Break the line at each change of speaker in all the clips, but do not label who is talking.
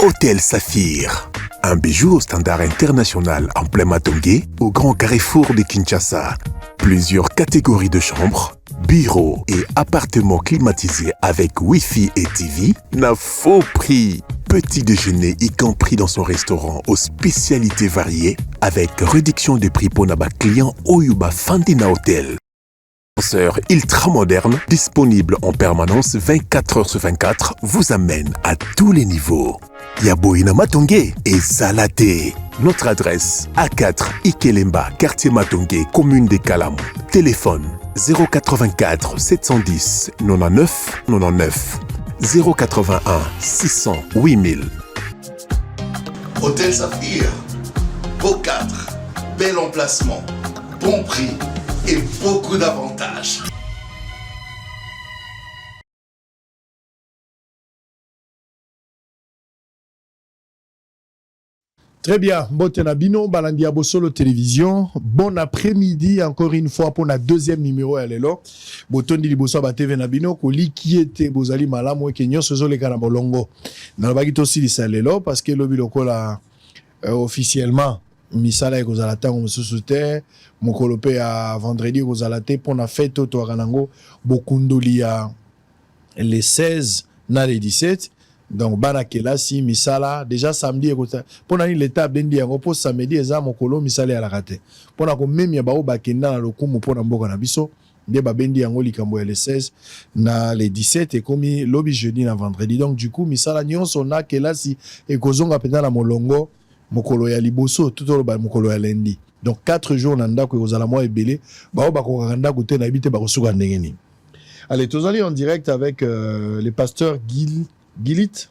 Hôtel Saphir. Un bijou au standard international en plein Matongé, au grand carrefour de Kinshasa. Plusieurs catégories de chambres, bureaux et appartements climatisés avec Wi-Fi et TV n'a faux prix. Petit déjeuner y compris dans son restaurant aux spécialités variées avec réduction de prix pour naba client Oyuba Fandina Hotel. Ascenseur ultra moderne, disponible en permanence 24 heures sur 24, vous amène à tous les niveaux. Yaboina Matongé et Zalaté. Notre adresse A4 Ikelemba, quartier Matongé, commune des Kalam. Téléphone 084 710 99 99 081 600 8000.
Hôtel Saphir, beau cadre, bel emplacement, bon prix et beaucoup d'avantages.
Très bien, Botenabino, Balandia Bosolo Télévision. Bon après-midi, encore une fois, pour notre deuxième numéro à l'élo. Botondi Liboso Bateve Nabino, Koli qui était Bozali Malamo et Kenyon, ce sont les Kanabolongo. Dans le bagito aussi, c'est l'élo, parce que le biloko là, officiellement, Misala et Gozalata, on se soutient. Mokolope à vendredi, Gozalate, pour la fête au Touaranango, Bokundoli à les 16, na les 17. Donc, Banakela, si Misala, déjà samedi, pour l'état bendi pour samedi, et ça, Mokolo, Misala à la rate. Pour la même yabao bakenda, le coup, pour la mboka nabiso, de babendi en Olikambo les 16, na les 17, et comme lobby jeudi, na vendredi. Donc, du coup, Misala, nyon sona, kela si, et kozonga pena la molongo, Mokolo ya liboso, tout au long, Mokolo ya lundi. Donc, 4 jours, nanda, que vous allez moi ebele, bao bako randa, koute na habite, bako souga ndengeni. Allez, tous allez en direct avec les pasteurs Gilit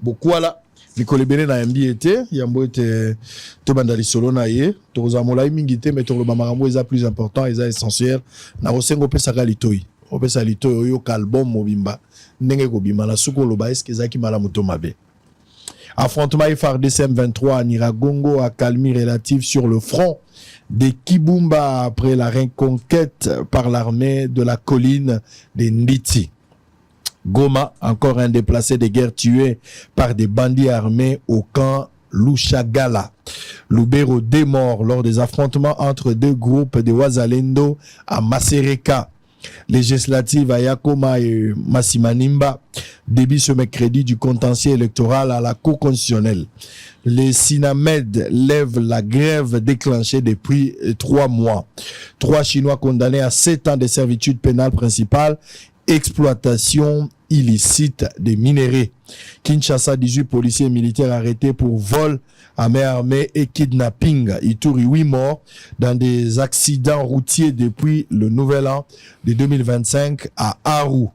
Bokwala Nicole Bene na MB était yambo était to bandali solo na ye to zamola mingi te mais to lo bamarambo eza plus important eza essentiel na osengo pesa ka litoi opesa litoi oyo kalbom mobimba ndenge ko bima na suko lo ba eske zaki mala moto mabe. Affrontement FARDC M23 à Niragongo a calmi relatif sur le front des Kibumba après la reconquête par l'armée de la colline des Nditi. Goma, encore un déplacé de guerre tué par des bandits armés au camp Lushagala. Lubero démort lors des affrontements entre deux groupes de Wazalendo à Masereka. Législative à Yakoma et Massimanimba. Début ce mercredi du contentieux électoral à la Cour constitutionnelle. Les Sinamed lèvent la grève déclenchée depuis 3 mois. 3 Chinois condamnés à 7 ans de servitude pénale principale. Exploitation illicite des minéraux. Kinshasa, 18 policiers et militaires arrêtés pour vol à main armée et kidnapping. Ituri, 8 morts dans des accidents routiers depuis le nouvel an de 2025 à Aru.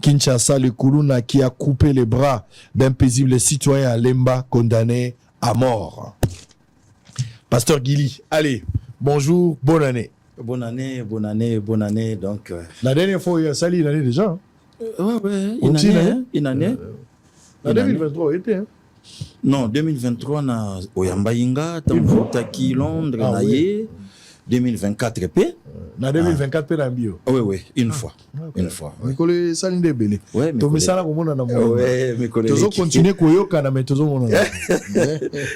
Kinshasa, le Kuluna qui a coupé les bras d'un paisible citoyen à Lemba condamné à mort. Pasteur Gili, allez, bonjour, bonne année.
Bonne année, bonne année, bonne année. Donc,
la dernière fois, il y a sali une année déjà.
Ouais, une année.
La 2023, était. Hein?
Non, 2023, na Oyambainga, Tambutaki, Londres, Naye. 2024, épée.
Na 2024, pe bio.
Oui, une fois. Okay. Une fois.
Mikole sali ndebele.
Ouais, mais.
Tomi sala komona na mo.
Ouais, Mikole.
Tozo continuer koyoka na mais tozo mona.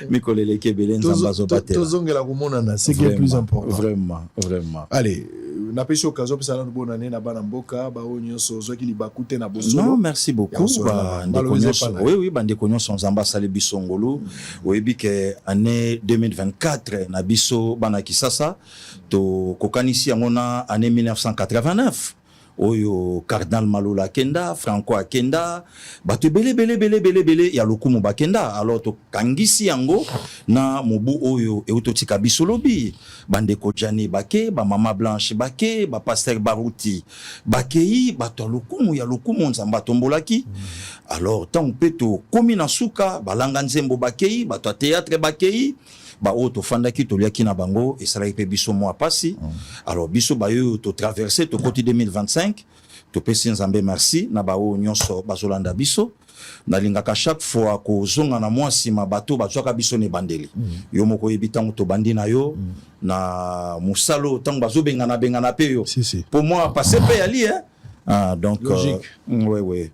Mikole leke belen nzambazo batela.
Tozo ngela komona na, c'est qui est plus important.
Vraiment, vraiment.
Allez, na pesi okazo pe sala bonne année na bana mboka ba onyo sozo ki libakute na bosolo.
Non, merci beaucoup. Oui, bande konyo son zamba sale bisongolo. Oui, bi que année 2024 na biso bana kisasa to kokanisi ngona année 1989. Oyo Cardinal Malola Kenda, Franco Akenda, batu bele ya lokumu bakenda. Alors to kangisi yango na mobu oyo eutotika bisolobi. Bande Kojani bake, ba Mama Blanche bake, ba Pasteur Barouti bakei, batu lokumu ya lokumu nzamba tombolaki. Alors tant peto komi na suka balanga nzembo bakei, batu théâtre bakei. Ba auto fandaki to liaki na bango et ça pe biso moi passé. Alors biso ba yo to traverser to côté 2025 to pesi nzambe merci na ba o nyonso bazolanda biso na lingaka chaque fois ko zonga na mwasi ma bato bazwaka biso ne bandeli yo moko yebitango to bandi na yo na musalo tango bazobenga na pe yo
si.
Pour moi passer pe ali hein donc
logique.
ouais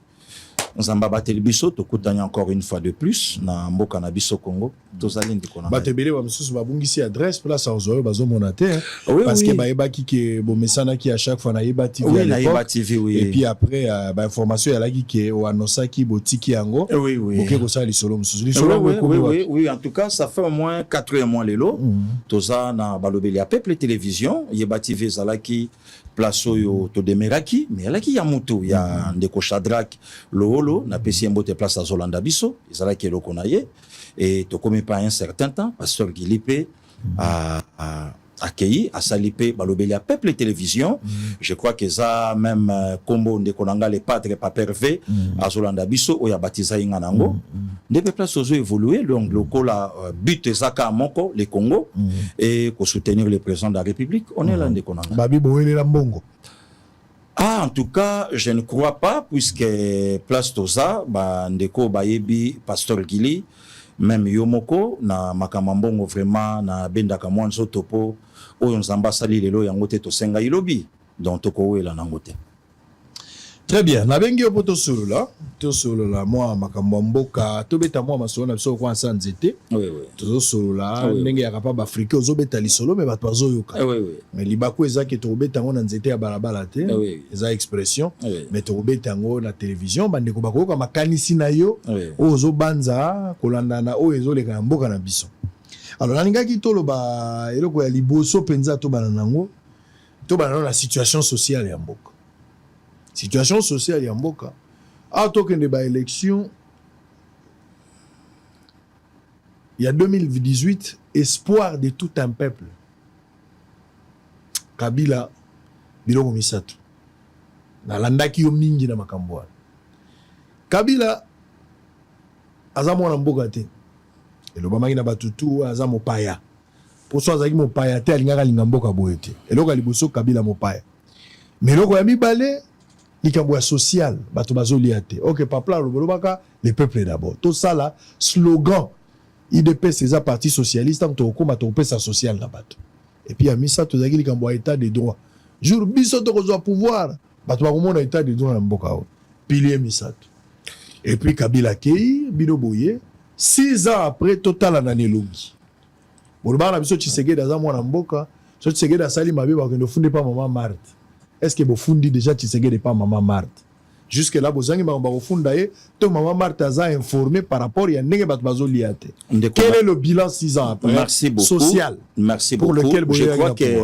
nzamba bateli biso tokutani encore une fois de plus na mboka na biso Congo tozali ndiko na
batebele ba misusu babungisi adresse place ozoyo bazomona te parce
oui.
que bayebaki ke bomesana ki à chaque fois na Yeba TV
oui, na Yeba TV oui.
Et puis après ba information ya laki ke o anosaki botiki yango
oui oui
OK ko ça lisolo misusu
oui en tout cas ça fait au moins 4 mois lelo toza na balobeli ya peuple télévision Yeba TV zalaki place oyo to demeraki mais alaki ya mutu ya ndeko Shadrack Loolo na pesi mbote place azolanda biso ezalaki eloko na ye et to comme pas un certain temps pasteur Gilipe a accueilli à salipe balobeli ya peuple télévision je crois que ça même combo ndeko nanga le padre Paperve azolanda biso oya baptisa inga nango ndebe place ozo évoluer donc lokola but ezaka moko le Congo et ko soutenir le président de la République on est là ndeko nanga
babi bowelela mbongo.
Ah, en tout cas, je ne crois pas, puisque place Toza, ndeko bayebi pasteur Gili, même Yomoko, na makamambongo vraiment, na bendaka mwanzo topo, oyo nzamba sali lelo yangote to senga ilobi, donc toko wela nangote.
Très bien. Na bengi opoto solo la moi makambo mboka to beta moi masolo na biso kwa sanzete.
Oui oui.
To solo la ndenge ya kapaba Afrique ozo beta lisolo mais bato bazo yoka.
Oui oui.
Mais libako ezaki to beta ngo na nzete ya balabala te.
Oui.
Eza expression.
Oui.
Mais to beta ngo na télévision bande ko bakoka makanisi na yo.
Oui.
Ozo banza kolanda na o ezo leka mboka na biso. Alors nalingaki tolo ba eloko ya liboso penza to bana nango. To bana na situation sociale ya mboka. Situation sociale ya mboka a tokende ba élection il y a 2018 espoir de tout un peuple Kabila biloko misato nalandaki yo mingi na makambo wana Kabila aza mwana mboka te elobamaki na batutu aza mopaya poso azaki mopaya te alingaka linga mboka boye te eloko ya liboso Kabila mopaya mais eloko ya mibale likambo ya social bato bazolia te OK papa lobaka le peuple d'abord tout ça là slogan IDPS c'est un parti socialiste tant to koma to pesa social na bato et puis a misa to zaki likambo ya état de droit jour biso to kozwa pouvoir bato bakomona état de droit na mboka o pilier misato et puis Kabila kei bino boye 6 ans après total ananelongi bolobaka na biso Tshisekedi aza mwana mboka so Tshisekedi asali mabe bakende funde pa maman Marthe. Est-ce que vous fondez déjà Tshisekedi pas maman Marthe? Jusque là vous avez fondé to maman Marthe a informé par rapport à nenge bat bazo liate. Quel est le bilan 6 ans après?
Merci beaucoup.
Social.
Merci
pour
beaucoup.
Lequel
je crois que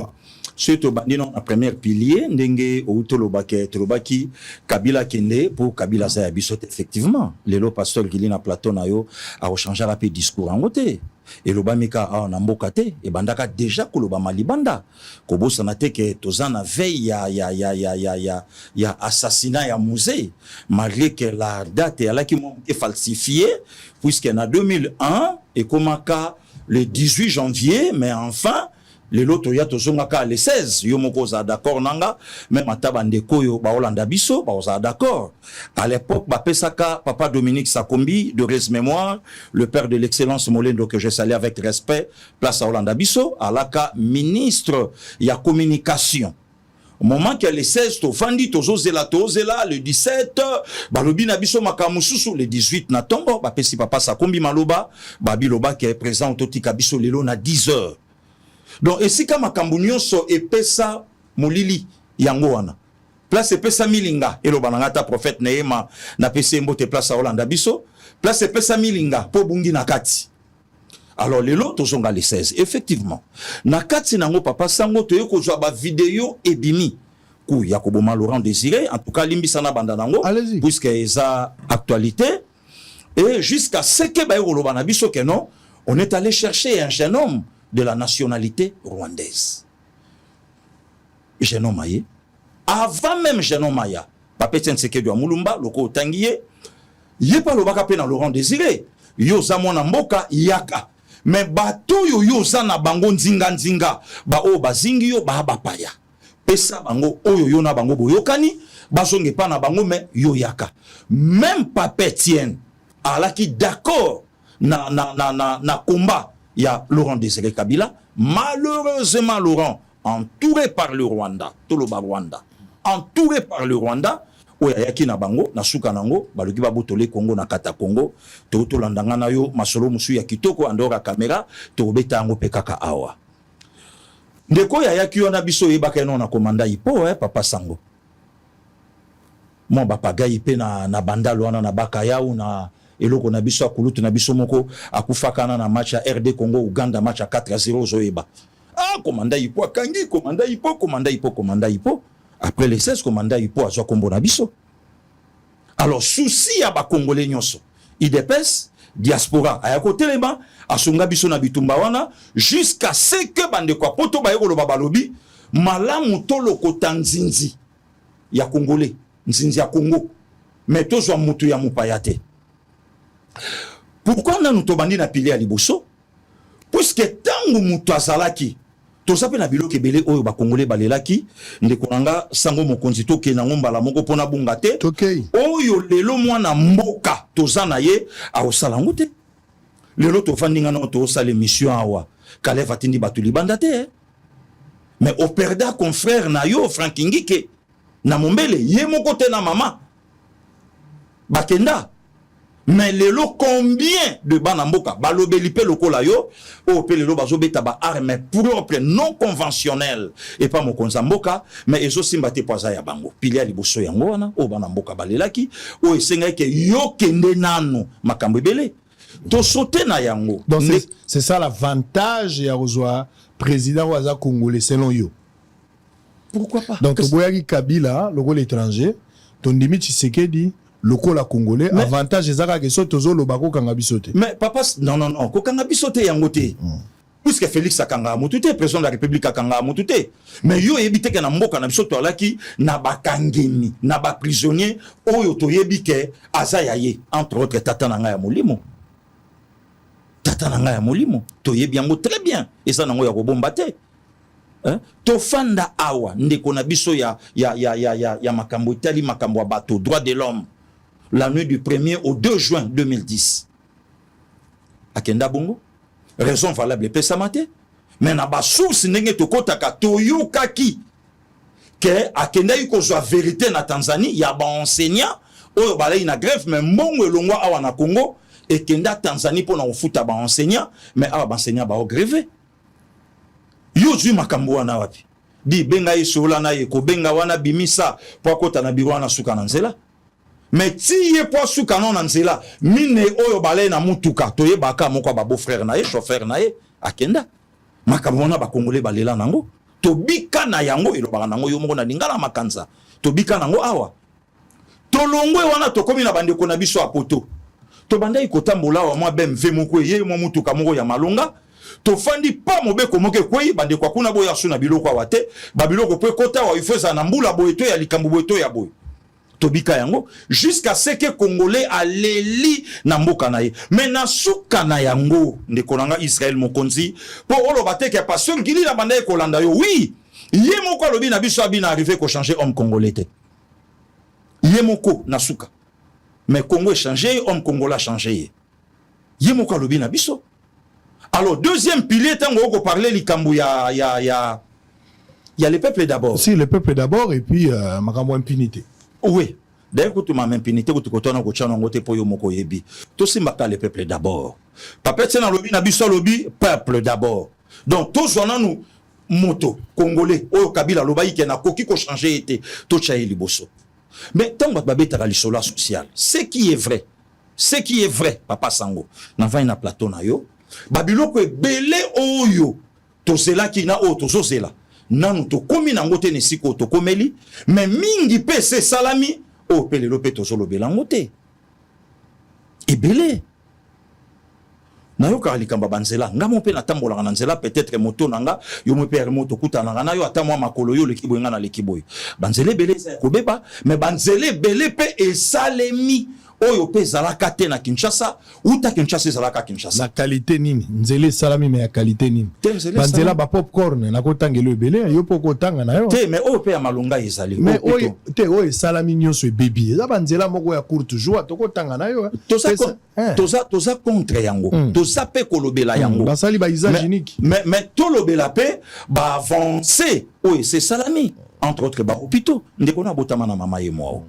surtout bandino la première pilier ndenge outolobake tolobaki Kabila kende pour Kabila za biso effectivement lelo pasteur Gilina Platon ayo a changer rapide discours en côté et le bamika a na mboka te e bandaka déjà koloba malibanda ko bosana te ke tozana veille ya assassinat ya musée malgré que la date elle qui est falsifiée puisque en 2001 et comment le 18 janvier mais enfin les loto ya tozongaka le 16 yo moko za d'accord nanga même ataba ndeko yo ba Holanda biso ba za d'accord à l'époque ba pesaka papa Dominique Sakombi de res mémoire le père de l'excellence Molendo que je salue avec respect place à Holanda biso alaka ministre ya communication au moment que le 16 to fandi tozozela le 17 balobi na biso makamususu le 18 na tongo ba pesi papa Sakombi maloba ba biloba qui est présent totika biso lelo na 10 heures. Donc, et si comme Kambunyoso et Pesa Molili Yangoana, place Pesa Milinga, et le banangata prophète Neema, na Pesa Mbote place à Hollanda Biso, place Pesa Milinga, pour Bungi Nakati. Alors, les lots, ils ont les 16. Effectivement, Nakati Nango Papa Sango, tu as une vidéo et bimi. Kou Yakoboma Laurent Désiré, en tout cas, Limbisana Bandanango, puisque ils ont actualité. Et jusqu'à ce que Baïro Banabiso, que non, on est allé chercher un jeune homme de la nationalité rwandaise. Jeune Maye. Avant même Jeune Maya, Papé Tsenseke de Mulumba, Loko Tanguye, yé pas le baka pena Laurent Désiré, yo zamona mboka yaka. Mais bato yo zana bango nzinga nzinga, ba o bazingi yo ba bapaya. Pesa bango oyo yo na bango boyokani, bazonge pa na bango me yo yaka. Même Papé Tien, alaki d'accord na combat. Il y a Laurent Désiré Kabila. Malheureusement, Laurent, entouré par le Rwanda, Toloba Rwanda, entouré par le Rwanda, oya yaki na bango na suka nango baloki babotole Congo na kata Congo to landanga na yo masolo musu ya kitoko andora kamera to beta yango pe kaka awa ndeko ya yaki wana biso yebaka no na komanda ipo papa sango mo bapagai pe na bandalo wana na baka yau na eloko na biso akulutu na biso moko akufakana na match ya RD Congo Uganda match ya 4-0 zoyeba komanda ipo akangi komanda ipo après les 16 komanda ipo azwa kombo na biso. Alors souci ya ba congolais nyonso IDPS diaspora ayako telema asunga biso na bitumba wana jusqu'à ce que bande kwa poto ba yekolo babalobi malamu toloko tanzinzi ya congolais nzinzi ya Congo mais tozwa mutu ya mupayate. Pourquoi nous tobandi na pili ya liboso? Puisque tangu mutu azalaki tosape na biloke belé oyo ba congolais balelaki ndekonanga sango mokonzi to ke na ngombala moko pona bunga te oyo lelo mwana mboka tozana ye a osalango te lelo to fandinga na to osale mission awa kale fatindi batu libanda te mais o perda confrère na yo Frankingi ke na mombele ye moko te na mama bakenda. Mais lelo combien de banamboka balobeli pe lokola yo o pe lelo bazobeta ba armes propres non conventionnelles et pas mo konzamboka mais ezo simbate poza ya bango pilia liboso yango wana o banamboka balelaki o esenga ke yo kende nano makambo ebele to sauter na yango.
Donc c'est ça l'avantage ya ozwa président waza congolais selon yo.
Pourquoi pas?
Donc boyaki Kabila lokola étranger ton dimi Tshisekedi lokola congolais mais, avantage ezaka ke so tozo lobako kanga bisote.
Mais papa non ko kanga bisote yango te. Puisque Félix akanga mutute président de la République akanga mutute mais yo yebite ke na mboka na bisoto alaki na bakangemi na ba prisonnier oyo to yebike azayaye entre autres tata nanga ya molimo to yebi yango très bien et ça nango ya ko bomba te. To fanda awa ndeko na biso ya makambo itali makambo wa bato droit de l'homme la nuit du 1er au 2 juin 2010 akenda bongo raison valable pesa mate mais na ba source ndenge to kotaka to yokaki ke akenda yuko zo vérité na Tanzanie ya ba enseignant oyo balai na grève mais mbongo elongwa awa na Congo et kenda Tanzanie pour na ofuta ba enseignant mais awa ba enseignant ba grève yo zui makambo wana wapi di benga isola na ye ko benga wana bimisa po kota na biro wana suka na nzela mais ti ye po suka na nzela mine oyo balai na mutuka to ye baka moko ba beau frère na ye chauffeur na ye akenda makambo wana ba congolais balela nango to bika na yango elobaka nango yo moko na lingala makanza to bika nango awa to longwe wana to komi na bandeko na biso apoto to bandai kotambola wa mwa BMW moko ye mwa mutuka moko ya malonga to fandi pa mobeko moke kwei bande kwa kuna boya suna biloko awate ba biloko pe kota wa ifeza na mbula boyeto ya likambo boyeto ya boy to bika yango jusqu'à ce que congolais aleli na mboka na ye mais na suka na yango ndeko nanga Israël mokonzi po olo bateke passion ngili na bande ko landa yo oui ye moko lobi na biso abina arrivé ko changer homme congolais te ye moko na suka mais Congo changer homme congolais changer ye moko lobi na biso. Alors, deuxième pilier, tant qu'on parler likambu il y a le peuple d'abord.
Si, le peuple d'abord, et puis, makambo impunité.
Oui. D'ailleurs, quand tu m'as impunité, quand tu as pour yomoko yebi. Tout ça, le peuple d'abord. Papa, c'est dans le lobby, nabiso lobby, peuple d'abord. Donc, tous on a nous, moto, congolais, au Kabila, l'obaï, qui n'a koki ko changer été, tout chahi liboso. Mais, tant que babé t'a l'isola social, ce qui est vrai, papa Sango, n'a pas une plateau na yo, babiloko ebele oyo tozela ki na oyo tozozela nanu tokomi nango te nesiko tokomeli mais mingi pe se salami oyo pe lelo pe tozolobela yango te ebele nayoka likamba banzela nga mo pe natambolaka na nzela peut-être moto nanga yo mo pe moto kutananga na yo ata mwa makolo yo lekibo nga na lekibo banzela ebele kobeba mais banzela ebele pe esalemi oyo pe zalaka te na Kinshasa uta Kinshasa zalaka Kinshasa
la qualité nini nzele salami mais la qualité nini banzela ba popcorn na kotangelo ebele yo poko tanga na yo
te mais oyo pe ya malonga ezali
mais oyo te oyo salami nyonso ebebi eza banzela moko ya courte joie to kotanga na yo
toza contre yango toza pe kolobela yango
basali ba isaginique
mais to lobela pe ba avancer oyo c'est salami entre autres ba hôpitaux ndeko na botama na mama ye moi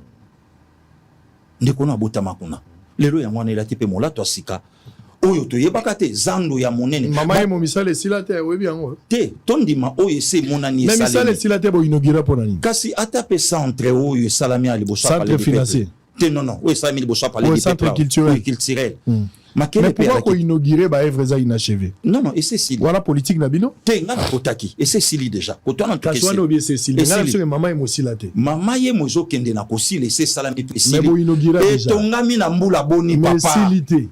ndeko na botama kuna lelo ya mwana elati pe molato asika oyo toyebaka te zando ya monene
mama ye mo misala esila te oyebi yango
te tondima oyo ese monani
esala misala esila te bo inaugura pona nini
kasi ata pe centre oyo esalami ali bosa
centre financier
te non oyo esalami li bosa parler
centre culturel
mais
pourquoi ko inaugurer ba œuvre za inachevé
non et c'est si
voilà politique na bino
te ngana kotaki et c'est si déjà kotana
to kasi wana obi c'est si ngana so mama ye mo sila te
mama ye mo zo kende na kosila c'est salami pe si
mais bo inaugurer déjà
et tongami na mbula boni papa
silité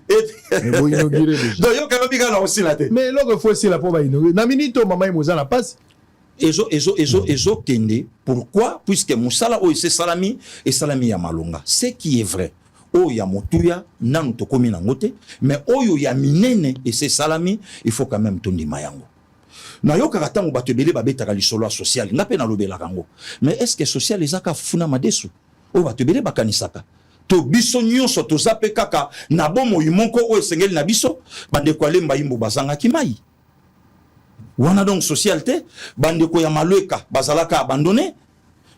mais bo inaugurer déjà
donc yo kana bika na osila te
mais loko faut sila po ba inaugurer na minito mama ye mo za na passe
ezo kende pourquoi puisque musala o c'est salami et salami ya malonga ce qui est vrai oyo ya motuya nanu tokomi nango te mais oyo ya minene et c'est salami il faut quand même tondima yango na yokaka ntango bato ebele babetaka lisolo ya social nga mpe nalobelaka yango mais est ce que social ezaka funa madesu oyo bato ebele bakanisaka to biso nyonso toza mpe kaka na bomoi moko oyo esengeli na biso bandeko alemba yimbo bazangaki mai wana donc social te bandeko ya malweka bazalaka abandonné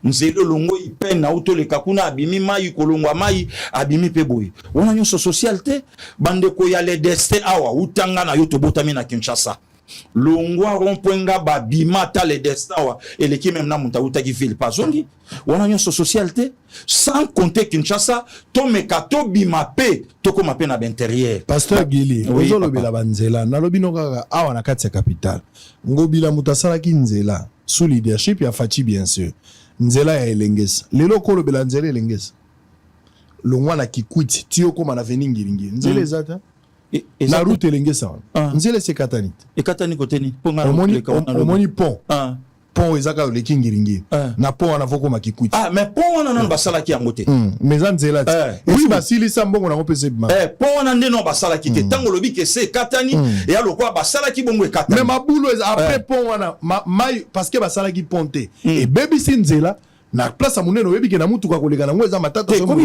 nzelo longo ipe na utoleka kuna abimi mai kolongwa mai abimi pe boy wana nyonso social te bandeko ya le destin awa utanga na yo tobotami na Kinshasa longwa rompwenga babima ta le destin awa eleki même na muta utaki ville pazongi wana nyonso social te sans compter Kinshasa to mekato bima pe tokoma pe na intérieur
pasteur Gili ozolobela banzela nalobino kaka awa na kati ya capitale ngobila mutasala kinzela sous leadership ya Fachi bien sûr nzela ya elengesa lelo kolobela nzela elengesa longwa na kikwiti tio koma na veningiringi nzela ezata na route elengesa nzela se katanite
e katani koteni ponga
omoni pont pont ezaka le kingiringi na pont wana voko makikwiti
mais pont wana non basala ki yango te
mais nzela oui basili sambongo na kopese bima
pont wana ndeno basala ki te tango lobi ke se katani et aloko basala ki bongo e katani
mais mabulo après pont wana mai parce que basala ki ponte et baby sinzela na place ya monene oyebi ke na mutu kwa koleka nango eza matata
so mo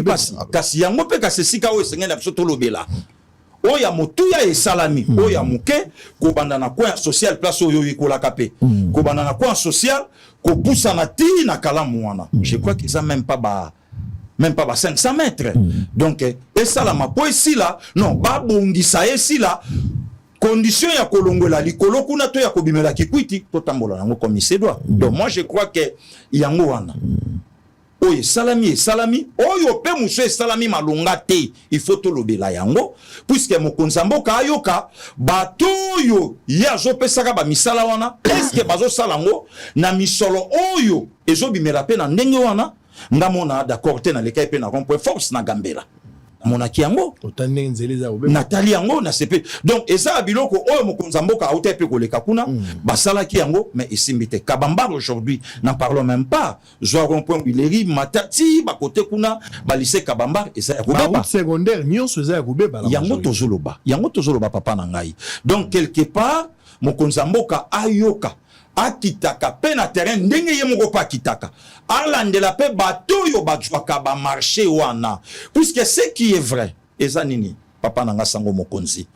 kasi yango pe kasi sika oyo sengena biso tolobela oya motuya esalami oya muke ko banda na coin social place oyo yikolaka pe ko banda na coin social ko poussa na ti na kalamu wana je crois qu'ils ont même pas 500 mètres donc et ça la ma poésie là non ba bongisa esi là condition ya kolongola likolo kuna to ya kobimela kikwiti to tambola nango comme il doit donc moi je crois que yango wana oye salami oyo pe muso salami malonga te il faut to lobela yango puisque mokonza mboka ayoka bato yo ya zo pesaka ba misala wana est-ce que bazo salango na misolo oyo ezobimela pe na ndenge wana ngamona d'accord te na lekai pe na rond-point force na Gambela monaki yango
otande nzeleza obe
Nathalie yango na sepe donc eza biloko oyo mokonza mboka auta pe koleka kuna basala ki yango mais isimbite kabamba aujourd'hui n'en parlons même pas zo rond-point Bileri Matati ba côté kuna ba lycée kabamba eza ya
route secondaire nyonso eza ya kobeba
yango tozoloba papa na ngai donc quelque part mokonza mboka ayoka akitaka pe na terrain ndenge ye moko pa kitaka alandela pe bato yo bajwaka ba marché wana puisque ce qui est vrai eza nini papa nanga sango mokonzi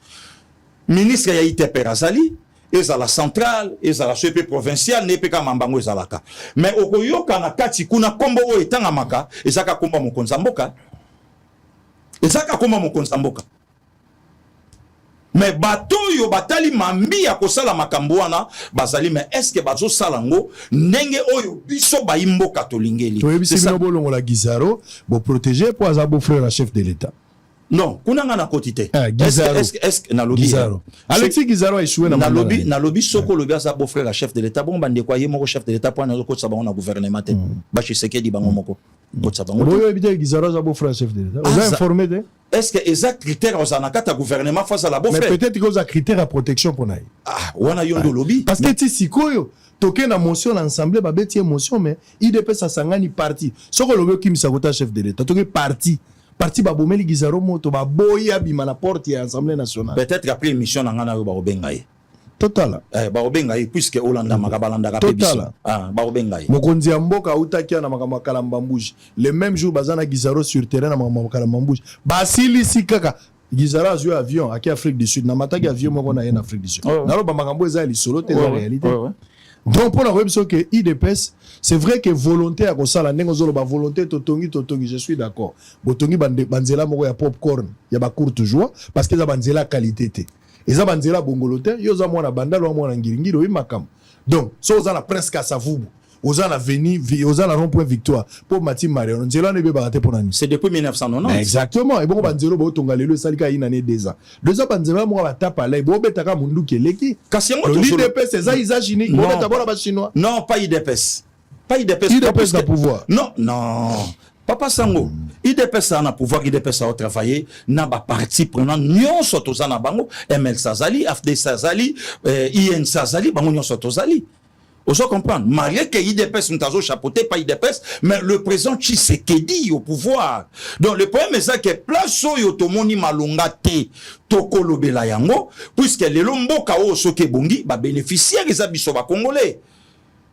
ministre ya ITP azali ezala centrale ezala CP provincial ne pe ka mambango ezalaka mais okoyoka na kati kuna kombo o etanga maka ezaka komba mokonza mboka mais bato yo batali mambi ya kosala makambo wana bazali mais est-ce que bazo salango ndenge oyo biso bayimboka tolingeli
c'est ça bolongo la Gizaro bo protéger pour azabo frère chef de l'état
non kuna nga na kotité est-ce que na lobby
Gizaro Alexis Gizaro a échoué
na lobby soko lobby azabo frère chef de l'état bon bande kwa yemo chef de l'état pour na ko tsaba na gouvernement te ba Tshisekedi bango moko ko tsaba ngo
boyo ebite Gizaro azabo frère chef de l'état vous avez informé de
est-ce que exact critère aux anakata gouvernement face à la beau frère
mais peut-être que ça critère à protection pour naï
wana yondo lobby
parce que ti sikoyo toke na motion l'ensemble ba beti émotion mais IDP ça sangani parti soko lobby kim sakota chef de l'état toke parti ba bomeli Gizaro moto ba boya bima na porte ya Assemblée nationale
peut-être après émission na ngana yo ba obengaye
total
ba obengaye puisque Hollanda makabalanda ka pebiso ba obengaye
mokonzi ya mboka utakia na makamaka mbambuji le même jour bazana Gizaro sur terrain na makamaka mbambuji basili sikaka Gizaro azui avion aki Afrique du Sud na mataki avion moko na en Afrique du Sud na lo ba makambo eza li solo te la réalité Donc pour la web que IDPS, c'est vrai que volonté à ça la nengozolo ba volonté totongi, je suis d'accord. Botongi banzela moko ya popcorn, ya ba courte joie parce que za banzela qualité té. Et za banzela bongolote, yo za mwana bandalo wa mwana ngiringiro wi makam. Donc so za la presque à savubu. Aux ans aux ans la rond-point Victoire pour Mathieu Marion Nzela ne be baraté pour nani.
C'est depuis 1990.
Exactement. Et bon banzelo bo tonga lelo salika une année 2 ans. 2 ans banzela mo ba tapa là bo betaka mundu keleki.
Kasi yango
to l'IDPS c'est ça ils chinois. Bo beta bona ba chinois.
Non, pas IDPS. Pas IDPS.
IDPS na pouvoir.
Non, non. Papa Sango, IDPS a na pouvoir, IDPS a travaillé, na ba parti prenant nyon sotozana bango, ML Sazali, AFD Sazali, IN Sazali, bango nyon sotozali. Vous comprenez, malgré que IDPS nous chapeauté pas IDPS, mais le président Tshisekedi au pouvoir. Donc le problème est ça que place yo tomoni malonga te tokolo bela yango, puisque les lomboka o soke bongi ba bénéficiaires les abisso ba congolais.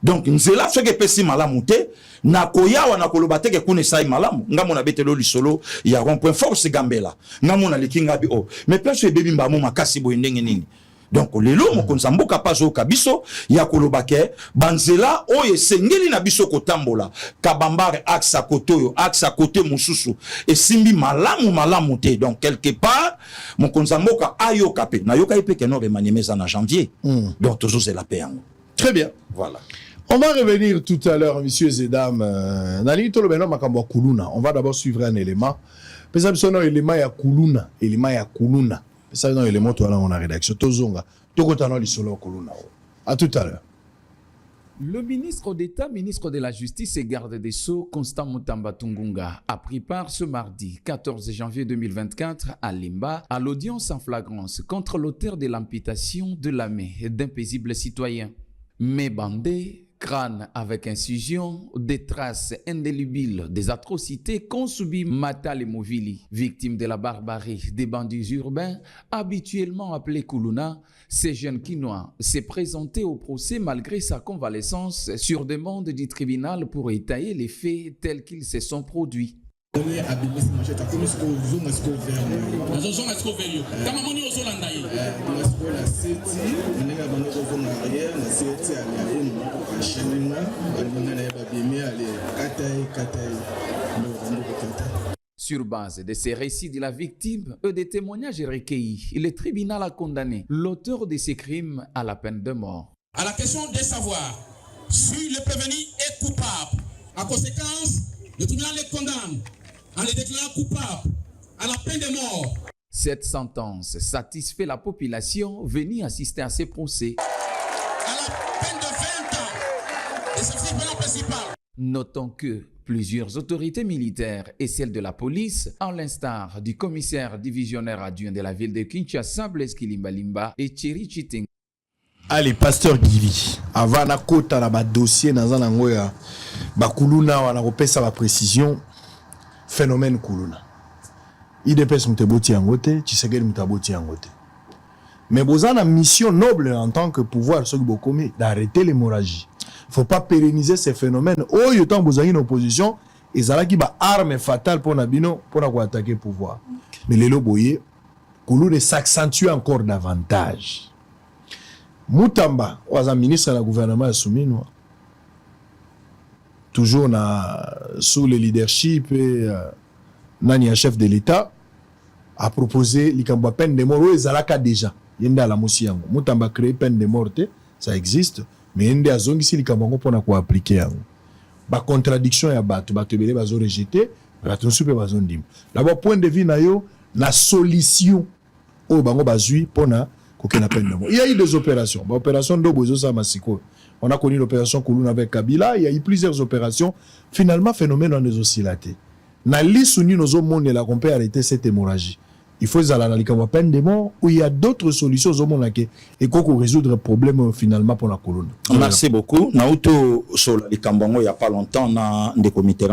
Donc nzela soke pesi malamu te na koyawa na kolobate ke kune sai malamu ngamo na betelo lisolo ya rond-point force gambela ngamo na likinga bi o mais place yo bebi mbamo makasi bo ndenge nini. Donc lelo mokonza mboka pazo kabiso ya kolobake banzela oye sengeli na biso kotambola kabambare axa kotoyo axa côté mususu et simbi malamu te. Donc quelque part mokonza mboka ayo kapé na yoka ipe keno remaniemeza na janvier. Donc toujours c'est la paix.
Très bien.
Voilà.
On va revenir tout à l'heure, messieurs et dames. On va d'abord suivre un élément. Parce que un élément ya kuluna, élément ya kuluna. Ça dans l'élément toi là on a rédaction. Tozonga. Tokotano lisolo kuluna. À tout à l'heure.
Le ministre d'État, ministre de la Justice et garde des Sceaux, Constant Mutamba Tungunga, a pris part ce mardi 14 janvier 2024 à Limba à l'audience en flagrance contre l'auteur de l'amputation de la main d'un paisible citoyen. Mais bandé, crâne avec incision, des traces indélébiles des atrocités qu'ont subi Matal et Movili, victime de la barbarie des bandits urbains, habituellement appelés Kuluna. Ce jeune Quinois s'est présenté au procès malgré sa convalescence sur demande du tribunal pour étayer les faits tels qu'ils se sont produits. Sur base de ces récits de la victime et des témoignages recueillis, le tribunal a condamné l'auteur de ces crimes à la peine de mort.
À la question de savoir si le prévenu est coupable, en conséquence, le tribunal le condamne en le déclarant coupable à la peine de mort.
Cette sentence satisfait la population venue assister à ces procès.
À la peine de 20 ans, et c'est le principal.
Notons que plusieurs autorités militaires et celles de la police, à l'instar du commissaire divisionnaire adjoint de la ville de Kinshasa, Blaise Kilimbalimba et Thierry Chiting.
Allez, pasteur Gili, avant na kota na ba dossier na zanango ya ba kuluna wana kopesa ba précision phénomène kuluna. IDPS muteboti yangote, Tshisekedi mutaboti yangote. Mais bozana mission noble en tant que pouvoir ceux qui bokomi d'arrêter l'hémorragie. Faut pas pérenniser ces phénomènes. Oh, yo tant bozani une opposition, ezalaki ba arme fatale pour nabino pour na ko attaquer pouvoir. Mais lelo boye kuluna s'accentue encore davantage. Mutamba, was un ministre de la gouvernement Soumino, toujours sous le leadership et nani chef de l'État, a proposé la peine de mort. Oui, Zalaka déjà. Yenda la Moussiango. Mutamba créé peine de mort, ça existe, mais yenda a zongi si likambango pour na ko appliquer. Ba contradiction ya batu bele bazo rejeter, batu super bazo ndim. D'abord point de vue na yo na solution au bango bazui pour na il y a eu des opérations. L'opération Dobozo Samasiko. On a connu l'opération Koulouna avec Kabila. Il y a eu plusieurs opérations. Finalement, phénomène on est oscillaté. Na lisuni nos monde la qu'on peut arrêter cette hémorragie. Il faut la peine de mort où il y a d'autres solutions au monde et qu'on résoudre le problème finalement pour la colonne.
Merci beaucoup. Naoto sur les Kambango il y a pas longtemps na des comités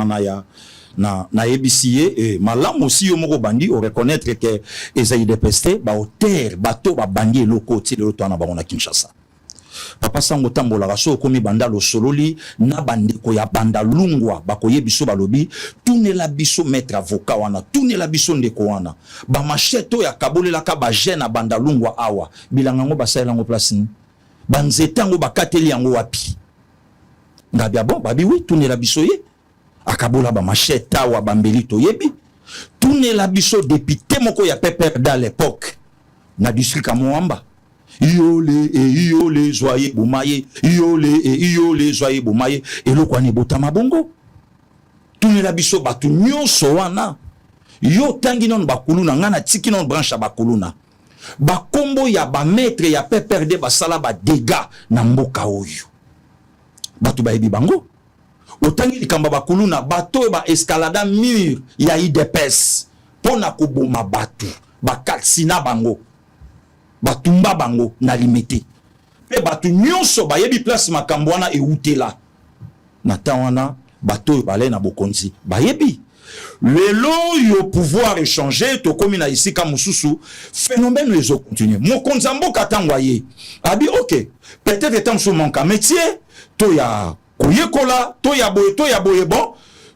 na EBCA et malam aussi au moko bandi on reconnaître que esaïe de peste ba hauteur bateau ba bandi loko ti le to na ba on a Kinshasa. Papa sango tambola raso komi banda lo sololi na bandi ko ya banda lungwa ba ko yebiso balobi tune la biso maître avocat wana tune la biso ndeko wana ba macheto ya kabolela ka ba jeune na banda lungwa awa bilanga ngo ba sala ngo place ni banzete yango bakateli yango wapi ngabia bon babi oui tunela biso ye akabola ba machette awa bambeli toyebi tunela biso député moko ya PPRD à l'époque na district Moamba iole joyeux bomaye iole joyeux bomaye eloko ani botama bongo tunela biso batu nyonso wana yo tangi non bakuluna ngana tiki non branche bakuluna bakombo ya ba maître ya PPRD basala ba dégâts na mboka oyo batu bayebi bango otangi likamba bakuluna bato ba escalada mur ya IDPS pona koboma batu bakatsina bango batumba bango na limité pe batu nyonso bayebi place makambo wana eutela na tawana bato balé na bokonzi bayebi lelo yo pouvoir échanger to komi na ici ka mususu phénomène les autres continuer mokonza mboka tangwa ye abi OK peut-être tant so manka métier to ya koyekola to ya boye bon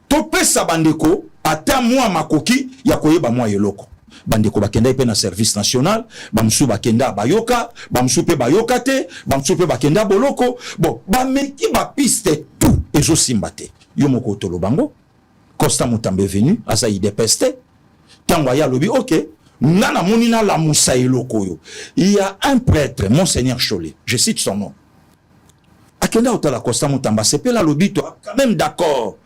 to pesa bandeko ata mwa makoki ya koyeba mwa yeloko bandeko bakenda pe na service national bamsu bakenda bayoka bamsu pe bayoka te bamsu pe bakenda boloko bon bameki ba piste tout ezo simbate yo moko tolo bango Costa Mutambe venu asa idepeste tangwa ya lobi OK nana monina la musa eloko yo il y a un prêtre monseigneur Cholé je cite son nom akenda otala Costa Mutamba sepela lobi to quand même d'accord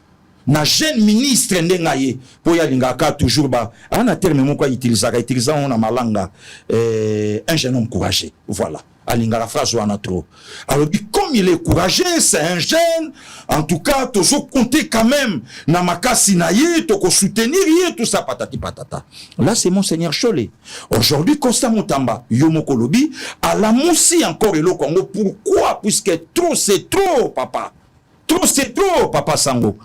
na jeune ministre ndengaye po ya lingaka toujours ba ana terme moko utilisant on a malanga un jeune homme courageux voilà alinga la phrase wana trop alors comme il est courageux c'est un jeune en tout cas toujours compter quand même na makasi na ye to ko soutenir ye tout ça patati patata là c'est monseigneur Cholé aujourd'hui Costa Mutamba yomoko lobi à la moussi encore le Congo pourquoi puisque trop c'est trop papa sango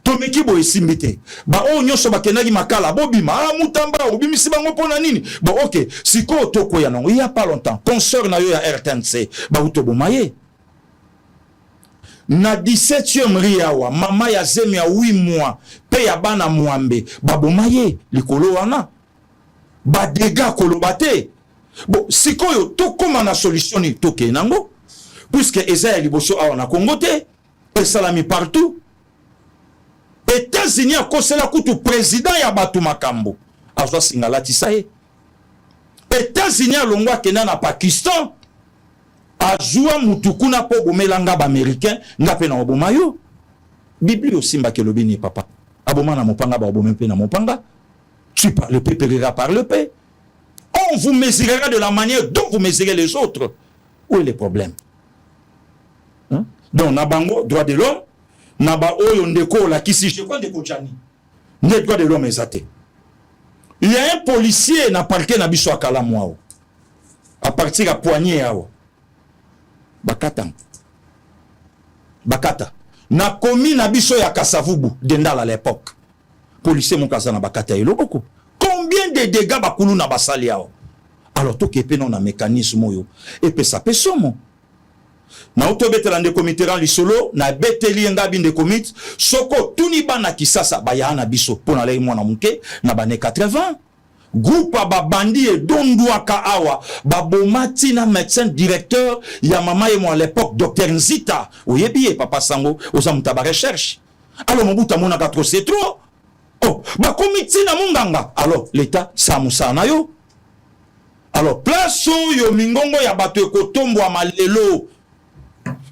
tomeki bo esimbite ba o nyoso bakenaki makala bobima Mutamba obimisi bango pona nini bon OK siko toko ya non il y a pas longtemps concert na yo ya RTNC ba utobo maye na 17e riawa mama ya zemi ya 8 mois pe ya bana mwambe ba bomaye likolo wana ba dégâts kolobate bon siko yo tokoma na solution ni toke nango puisque eza liboso awa na Congo te et salami partout États-Unis a kosela kutu président ya batu makambo azwa singala tisaye États-Unis a longwa kena na Pakistan azwa mutukuna po bomelanga ba américain ngape na oboma yo Bible osimba ke lobini papa aboma na mopanga ba oboma pe na mopanga tu parles le paix périra par le paix on vous mesurera de la manière dont vous mesurez les autres où est le problème hein? Donc na bango droit de l'homme Naba oyo ndeko la kisi je crois ndeko Jani ne droit de l'homme exaté il y a un policier na parquet na biso akala mwao à partir à poignet yao bakata na komi na biso ya Kasavubu dendala à l'époque policier mon kaza na bakata eloko combien de dégâts bakulu na basali yao alors to kepe non na mécanisme yo et pe ça pesomo na otobetela ndeko mitera lisolo na beteli ngabi ndeko mit soko tuni bana kisasa bayana biso pona lei mwana muke na bane 80 groupe ba bandi e dondwaka awa babomati na médecin directeur ya mama et moi à l'époque docteur Nzita oyebi papa sango ozamuta ba recherche alors mobuta mona 4 c'est trop oh ba komiti na munganga alors l'état samusana yo alors place yo mingongo ya bato ekotombwa malelo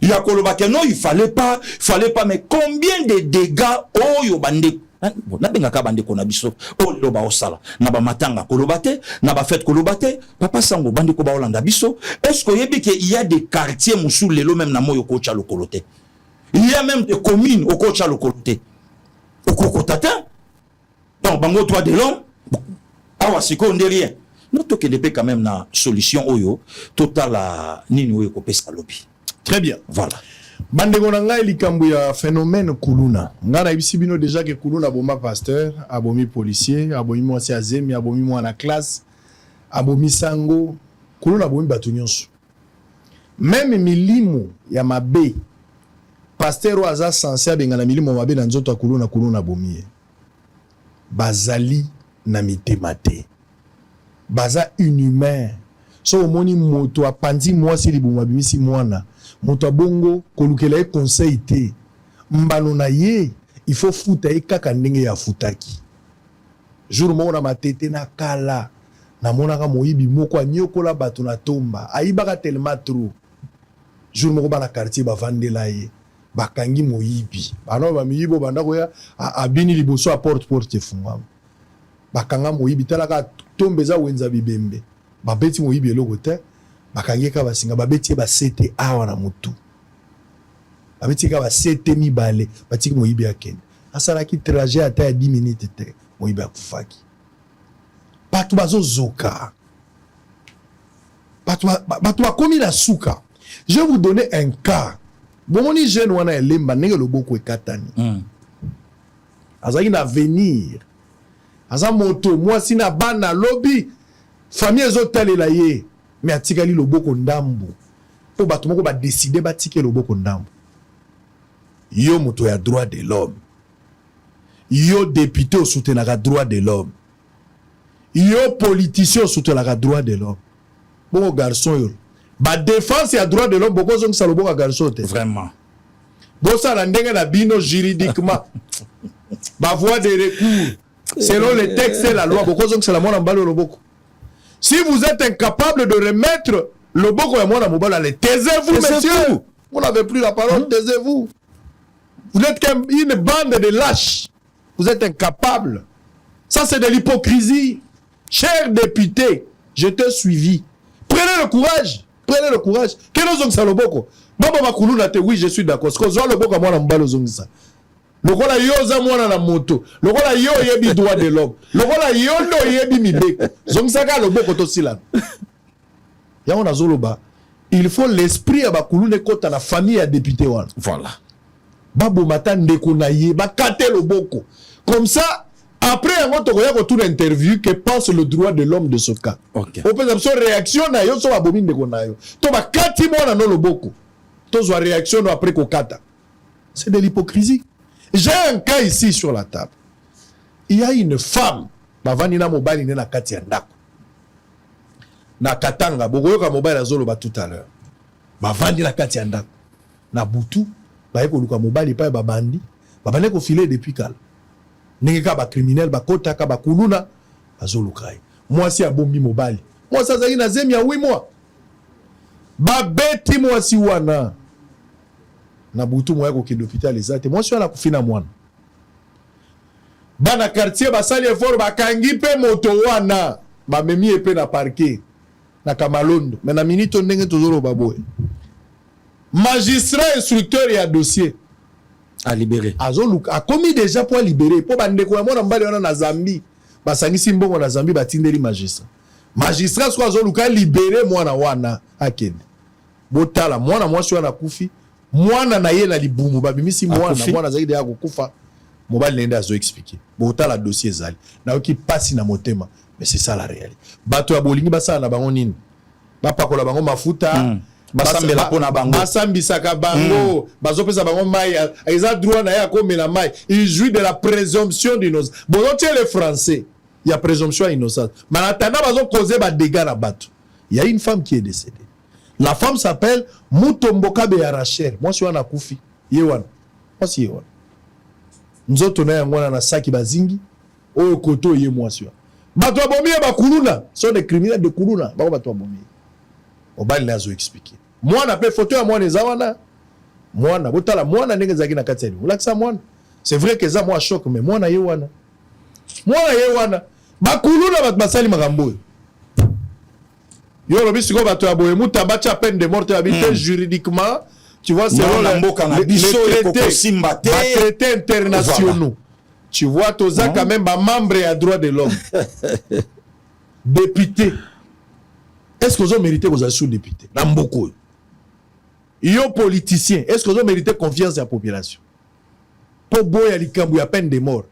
ya kolobake non il fallait pas mais combien de dégâts oyo bande na benga ka bande ko na biso o loba osala na ba matanga kolobate na ba fête kolobate papa sango bande ko ba olanda biso est-ce que yebi que il y a des quartiers musu lelo même na moyo ko cha lokolote il y a même des communes au ko cha lokolote au kokotata donc bango droit de l'homme awa siko nderien non to que depuis quand même na solution oyo total nini oyo ko pesa lobby.
Très bien.
Voilà.
Bandeko na ngai likambo ya phénomène kuluna. Nga na ibisi bino déjà que kuluna boma pasteur, abomi policier, abomi mwasi azemi, abomi mwana classe, abomi sango, kuluna abomi batu nyonso. Même milimo ya mabe, pasteur waza censé abengana milimo mabe na nzoto kuluna abomi. Bazali na mitema te. Baza inhumain. so omoni moto apandi mwasi libuma bimisi mwana moto abongo kolukela ye conseil te mbano na ye il faut futa ye kaka ndenge ya futaki jour moko na matete na kala namonaka moyibi moko anyokola bato na tomba ayibaka tellement trop jour moko bana quartier bavandela ye bakangi moyibi bana bamiyibo banda koya abini liboso a porte efungwama bakanga moyibi talaka tombe eza wenza bibembe babeti moyibi eloko te bakangi ka basinga babeti basete awa na mutu babeti ka basete mibale batiki moyibi akende asalaki trajet ata ya 10 minutes te moyibi akufaki bato bazozoka bato bakomi na suka. Je vais vous donner un cas. Bomoni jeune wana elemba ndenge loboko ekatani. Azaki na venir. Aza moto mwasi na bana lobby famille ezotalela ye mais atikali loboko ndambo. Po bato moko ba décider batike loboko ndambo. Yo moto ya droit de l'homme. Yo député au soutenaka droit de l'homme. Yo politicien au soutenaka droit de l'homme. Bon garçon yo. Ba défense ya droit de l'homme boko zongi salobo ka garçon te.
Vraiment.
Bosa la ndenge na bino juridiquement. Ba voie de recours selon les textes et la loi boko zongi sala mona mbalo loboko. Si vous êtes incapable de remettre le boko ya mona mobala le taisez-vous messieurs. Vous n'avez plus la parole, taisez-vous. Vous êtes une bande de lâches. Vous êtes incapable. Ça c'est de l'hypocrisie. Cher député, je t'ai suivi. Prenez le courage. Prenez le courage. Quel est le saloboko? Oui, je suis d'accord. Parce que le boko moi mbalo zongisa. Le kola yoza mwana na moto. Le kola yo yebi droit de l'homme. Le kola yondo yebi mibeko. Zongisa ka le boko to sila. Ya on azoloba. Il faut l'esprit aba kulune kota na famille ya député wana.
Voilà.
Babo mata ndeko na ye ba kate le boko. Comme ça après un autre tourne interview que pense le droit de l'homme de ce cas.
OK.
Au peut son réaction na yo so abomine de konayo. To ba kati mona no loboko. To zo réaction après kokata. C'est de l'hypocrisie. J'ai un cas ici sur la table. Il y a une femme bavani na mobali na kati ya ndako. Na katanga bokoyoka mobali azolo ba tout à l'heure. Bavani na kati ya ndako. Na butu ba eko luka mobali pa ba bandi. Babane ko filer depuis kala. Nengeka ba criminel ba kota ka ba kuluna azolukai mwasi abombi mobali mwasi azaki na zemi ya 8 mois ba beti mwasi wana na butu moya ko kende hôpital ezate mwasi wana kufina mwana bana quartier basali effort bakangi pe moto wana ba memi epe na parquet na Kamalondo mais na minute ndenge tozolo baboye magistrat instructeur ya dossier
à libérer.
A commis déjà pour libérer. Pour bandeko ya mona mbali wana na Zambie. Basangisi mbongo na Zambie batindeli magistrat. Magistrat soit azoluka libérer mwana wana akende. Botala mwana mwasi wana kufi. Mwana na ye na libumu babimisi mwana zaidi ya kukufa. Mobali nenda azo expliquer. Botala dossier zali. Na oki pasi na motema. Mais c'est ça la réalité. Bato ya bolingi basala na bango nini? Bapakola bango mafuta.
Basambela pona bango
basambisaka bango bazopesa bango mai eza droit na ya komela mai il jouit de la présomption d'innocence bon tiens les français il y a présomption d'innocence manatana bazo causer ba dégâts na bato il y a une femme qui est décédée la femme s'appelle Mutomboka Beyaracher moi si wana kufi yewana moi si yewana nzoto na yango na saki bazingi oyo koto ye moi si bato abomi ba kuluna sont des criminels de kuluna ba bato abomi obali nazo expliquer mwana pe photo ya mwana ezawana mwana botala mwana ndenge zaki na kati ya ulakisa mwana c'est vrai que za moi choc mais mwana ye wana bakuluna bat basali makambo yo lobi siko bato ya boye muta bacha peine de mort habité juridiquement tu vois c'est les traités internationaux tu vois toza quand même ba membre ya droit de l'homme député. Est-ce que vous avez mérité vos actions députés? Namboko. Yo politicien, est-ce que vous avez mérité confiance de la population? Pour boya likambu ya peine de mort.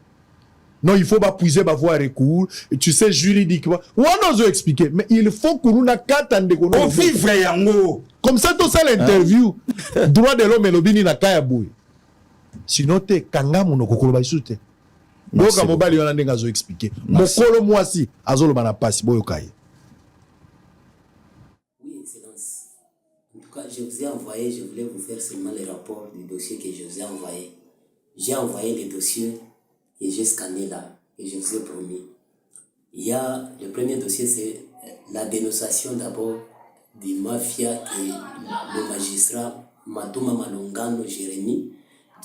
Non, il faut pas puiser ba voie recours, tu sais juridiquement. On nous a expliqué, mais il faut que nous na katande ko no
vivre yango.
Comme ça tout ça l'interview. Droit de l'homme et lobini na kaya boy. Sinon te kangamu no kokolo ba isute. Ngoka mobali yana ndenga zo expliquer. Mokolo mwasi azolo bana pasi boyo kaye.
Excellence. En tout cas, je vous ai envoyé, je voulais vous faire seulement les rapports du dossier que je vous ai envoyé. J'ai envoyé les dossiers que j'ai scannés là, que je vous ai promis. Il y a, le premier dossier, c'est la dénonciation d'abord du mafia que le magistrat Matuma Malongano Jérémy,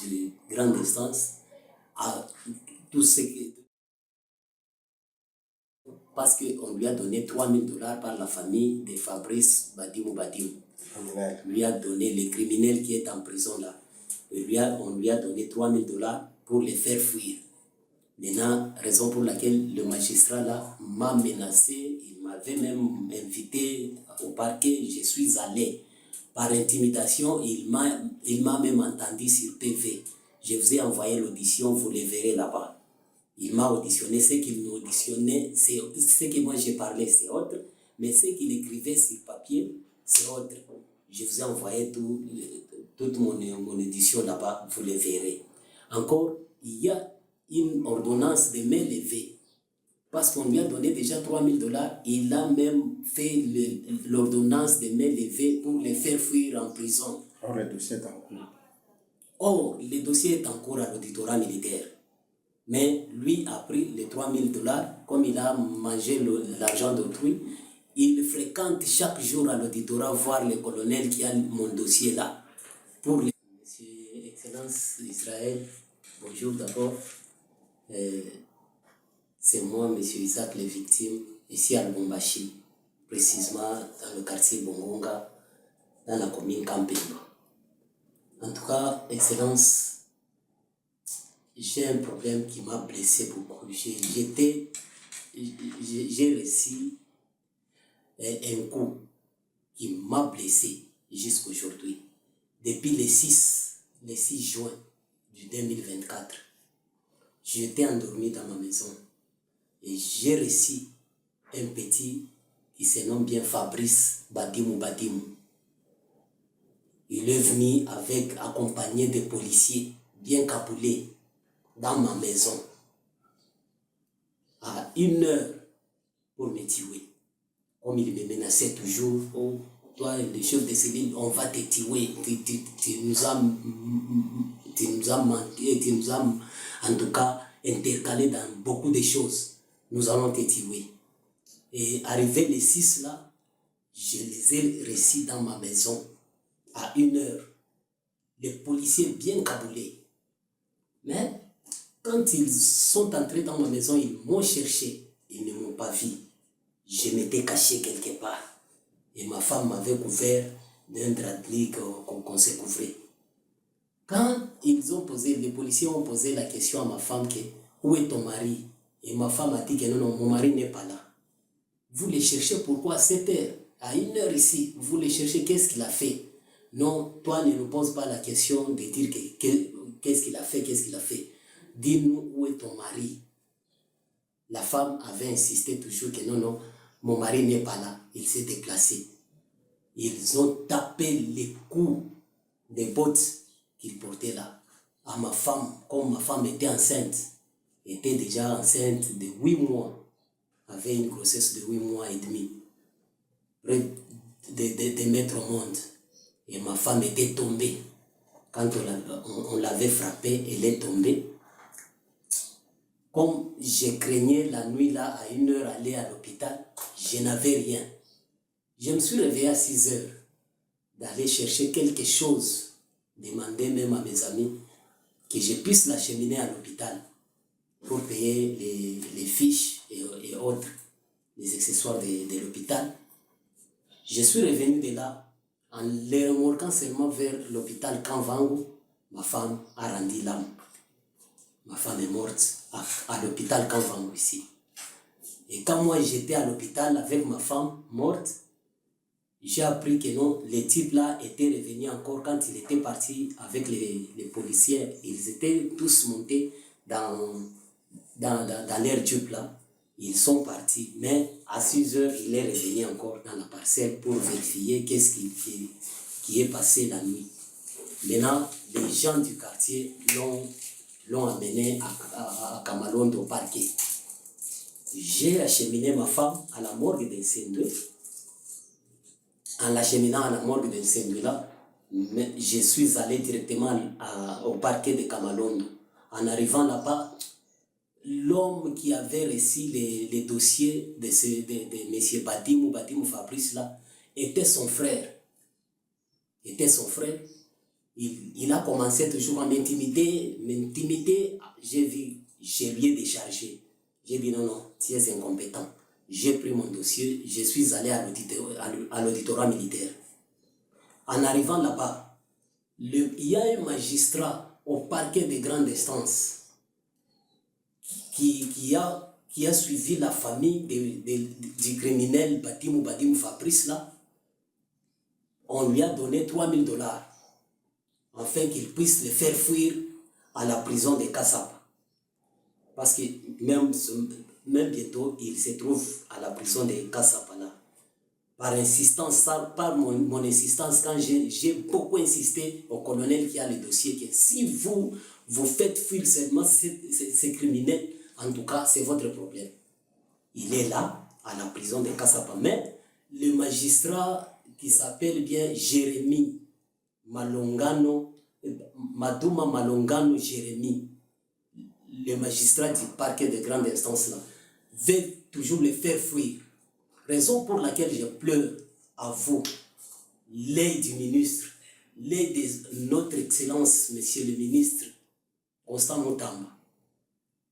du grande instance, a tout ce que... Parce qu'on lui a donné $3000 par la famille de Fabrice Badimou Badimou. On lui a donné le criminel qui est en prison là. On lui a donné $3000 pour les faire fuir. Maintenant, raison pour laquelle le magistrat là m'a menacé, il m'avait même invité au parquet, je suis allé. Par intimidation, il m'a même entendu sur PV. Je vous ai envoyé l'audition, vous les verrez là-bas. Il m'a auditionné, ce qu'il m'auditionnait, c'est ce que moi j'ai parlé, c'est autre, mais ce qu'il écrivait sur papier, c'est autre. Je vous ai envoyé toute mon audition là-bas, vous les verrez. Encore, il y a une ordonnance de main levée, parce qu'on lui a donné déjà $3000, il a même fait l'ordonnance de main levée pour les faire fuir en prison.
Or, le dossier est en cours.
Or, le dossier est en cours à l'auditorat militaire. Mais lui a pris les $3000, comme il a mangé l'argent d'autrui, il fréquente chaque jour à l'auditorat voir le colonel qui a mon dossier là. Pour les... Monsieur Excellence Israël, bonjour d'abord. C'est moi, Monsieur Isaac, les victimes, ici à Lubumbashi, précisément dans le quartier Bongonga, dans la commune Kampemba. En tout cas, Excellence, j'ai un problème qui m'a blessé beaucoup. J'ai reçu un coup qui m'a blessé jusqu'à aujourd'hui. Depuis le 6 juin du 2024, j'étais endormi dans ma maison et j'ai reçu un petit qui se nomme bien Fabrice Badimou Badimou. Il est venu accompagné de policiers bien capoulés dans ma maison à 1h pour me tuer. Comme il me menaçait toujours, oh, toi, le chef de cellule, on va te tuer, tu nous as manqué, tu nous as en tout cas intercalé dans beaucoup de choses. Nous allons te tuer. Et arrivé les 6 là, je les ai reçus dans ma maison à 1h. Les policiers bien caboulés. Mais quand ils sont entrés dans ma maison, ils m'ont cherché. Ils ne m'ont pas vu. Je m'étais caché quelque part. Et ma femme m'avait couvert d'un drap de lit qu'on s'est couvert. Quand les policiers ont posé la question à ma femme que, où est ton mari? Et ma femme a dit que non, mon mari n'est pas là. Vous les cherchez pourquoi à 7h? À 1h ici, vous les cherchez, qu'est-ce qu'il a fait? Non, toi ne nous pose pas la question de dire qu'est-ce qu'il a fait, Dis-nous où est ton mari. La femme avait insisté toujours que non, mon mari n'est pas là, il s'est déplacé. Ils ont tapé les coups des bottes qu'il portait là à ma femme, comme ma femme était enceinte, était déjà enceinte de 8 mois, avait une grossesse de 8 mois et demi, près de mettre au monde. Et ma femme était tombée. Quand on l'avait frappée, elle est tombée. Comme je craignais la nuit là, à 1h aller à l'hôpital, je n'avais rien. Je me suis réveillé à 6h d'aller chercher quelque chose, demander même à mes amis que je puisse l'acheminer à l'hôpital pour payer les fiches et autres, les accessoires de l'hôpital. Je suis revenu de là. En les remorquant seulement vers l'hôpital Kanvangu, ma femme a rendu l'âme. Ma femme est morte à l'hôpital Kanvangu ici. Et quand moi j'étais à l'hôpital avec ma femme morte, j'ai appris que non, les types là étaient revenus encore quand il était parti avec les policiers. Ils étaient tous montés dans leur jeep là. Ils sont partis, mais à 6h, il est revenu encore dans la parcelle pour vérifier qu'est-ce qui est passé la nuit. Maintenant, les gens du quartier l'ont amené à Kamalondo au parquet. J'ai acheminé ma femme à la morgue de Sendwe. en l'acheminant à la morgue de Nsendula, je suis allé directement au parquet de Kamalondo. En arrivant là-bas, l'homme qui avait reçu les dossiers de M. Badimou Fabrice là, était son frère. Il a commencé toujours à m'intimider. Je lui ai déchargé. J'ai dit non, tu es incompétent. J'ai pris mon dossier, je suis allé à l'auditorat militaire. En arrivant là-bas, il y a un magistrat au parquet de grande instance qui a suivi la famille du criminel Badimou Fabrice là. On lui a donné $3000 afin qu'il puisse le faire fuir à la prison de Kassapa. Parce que même bientôt, il se trouve à la prison de Kassapa là. Par insistance, par mon insistance, quand j'ai beaucoup insisté au colonel qui a le dossier, que si vous faites fuir seulement ces criminels, en tout cas, c'est votre problème. Il est là, à la prison de Kassapa. Mais le magistrat qui s'appelle bien Jérémy Madouma Malongano Jérémy, le magistrat du parquet de grande instance là, veut toujours le faire fuir. Raison pour laquelle je pleure à vous, l'œil du ministre, l'œil de notre excellence, monsieur le ministre, Constant Mutamba.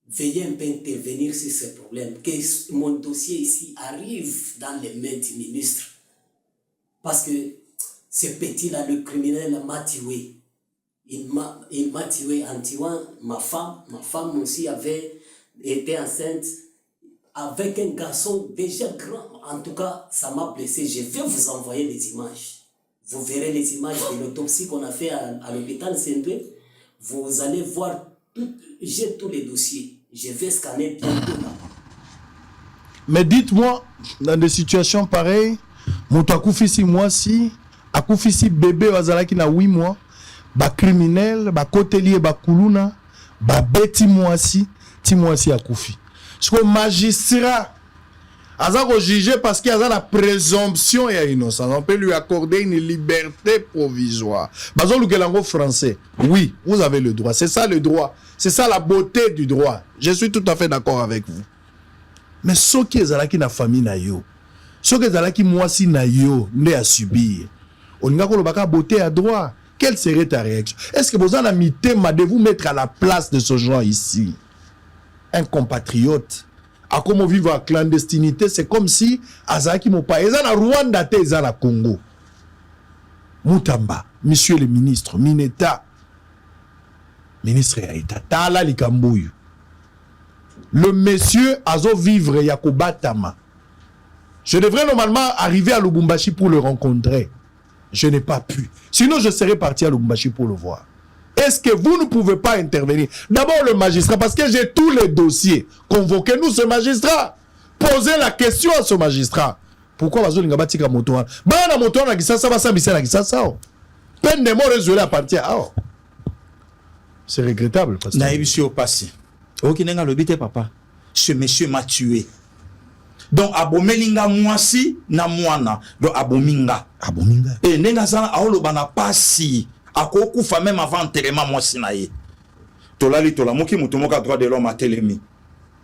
Veuillez un peu intervenir sur ce problème, que mon dossier ici arrive dans les mains du ministre. Parce que ce petit-là, le criminel, m'a tué. Il m'a tué en tuant ma femme. Ma femme aussi avait été enceinte avec un garçon déjà grand. En tout cas, ça m'a blessé. Je vais vous envoyer les images. Vous verrez les images de l'autopsie qu'on a fait à l'hôpital Saint-Louis. Vous allez voir, j'ai tous les dossiers. Je vais scanner bientôt là.
Mais dites-moi, dans des situations pareilles, Moutakoufisi Mwasi, Akoufisi bébé Wazalaki na 8 mois, ba criminel, ba kotelier, ba kuluna, ba beti Mwasi, ti Mwasi Akoufi. Ce que magistrat, Azako juger parce qu'il y a la présomption et innocence. On peut lui accorder une liberté provisoire. Bazo Lukelango français. Oui, vous avez le droit. C'est ça le droit. C'est ça la beauté du droit. Je suis tout à fait d'accord avec vous. Mais ce qui est là qui na famille na yo, ce qui est là qui Mwasi na yo, ne a subir. On n'a pas beauté à droit. Quelle serait ta réaction? Est-ce que vous en avez mis de vous mettre à la place de ce genre ici? Un compatriote. À comment vivre en clandestinité, c'est comme si Azaki Mopa, ils sont en Rwanda, ils sont en Congo. Mutamba, monsieur le ministre, Mineta, ministre Yaïta, Tala Likambouyu. Le monsieur Azo vivre Yakobatama. Je devrais normalement arriver à Lubumbashi pour le rencontrer. Je n'ai pas pu. Sinon, je serais parti à Lubumbashi pour le voir. Est-ce que vous ne pouvez pas intervenir? D'abord le magistrat, parce que j'ai tous les dossiers. Convoquez-nous ce magistrat. Posez la question à ce magistrat. Pourquoi Bazo Lingabatika Motoan? Bana Motoan na Kisasa, Basa Bissa na Kisasa. Peine de mort résolu à partir. C'est regrettable.
Naïbisi au passé. Ok, n'enga l'obité papa. Ce monsieur m'a tué. Donc abomelinga mwasi na mwana. Donc abominga.
Abominga.
Et n'enga zana aolo bana pasi. Akokufa même avant enterrement mwasi na ye. Tolali tolamuki mutumoka droit de l'homme a telemi.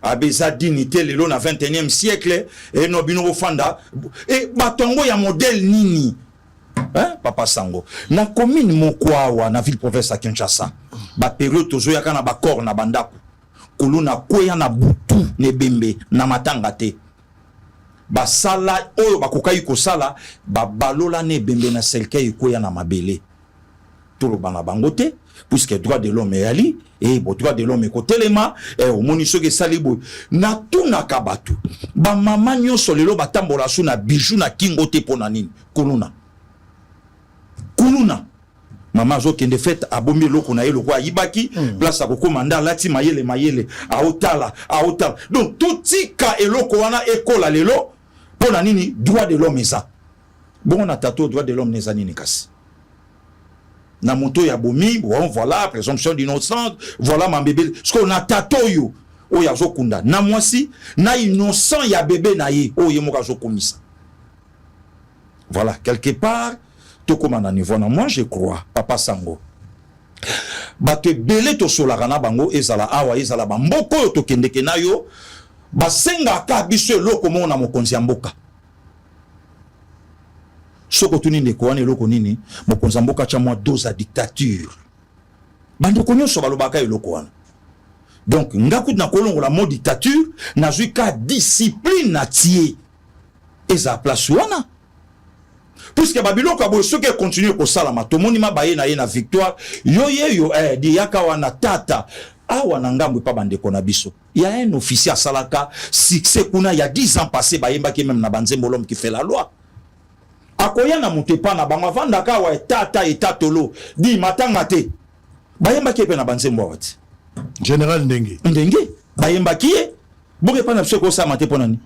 Abeza dignité lelo na 21e siècle et no bino fanda et batongo ya modèle nini. Hein papa Sango. Na commune Mokwawa na ville province à Kinshasa. Ba période tozo yaka na ba corps na bandako. Kuluna kweya na butu ne bembe na matanga te. Ba sala oyo bakokai ko sala ba balola ne bembe na selkei kweya na mabele. Tout le bana bangote puisque droit de l'homme est ali et bon droit de l'homme est kotelema et au moniso ke salibo na tuna kabatu ba mama nyoso lelo batambola su na bijou na kingote pona nini kuluna mama zo kende fête abombi loko na yelo kwa yibaki place ko komanda lati mayele aotala donc tout tika eloko wana ekola lelo pona nini droit de l'homme ça bon na tato droit de l'homme neza nini kasi na moto ya bomi bon voilà présomption d'innocence voilà ma bébé ce qu'on a tatoyo o ya zokunda na mwasi na innocent ya bébé na ye o ye moka zokomisa Voilà, quelque part, tout comme à niveau, moi je crois, Papa Sango. Bato belé to solarana bango ezala awa ezala bamboko to kendeke na yo basenga ka biso loko mona mokonzi ya mboka soko tuni ndeko wana eloko nini mokonzi ya mboka cha mwa dose ya dictature bandeko nyonso balobaka eloko wana donc ngaku na kolongola mo dictature nazwi ka discipline na tie eza place wana puisque babiloko abo soki continue ko salama to moni mabaye na ye na victoire yo di yaka wana tata awa na ngambo pa bandeko na biso il y a un officier salaka succès kuna il y a 10 ans passé bayemba ki même na banzembo l'homme qui fait la loi akoya na mutepa na bango vanda ka wa tata etatolo di matanga te bayemba ki pe na banzembo wati
général ndenge
bayemba ki boke pa na biso ko sa mate ponani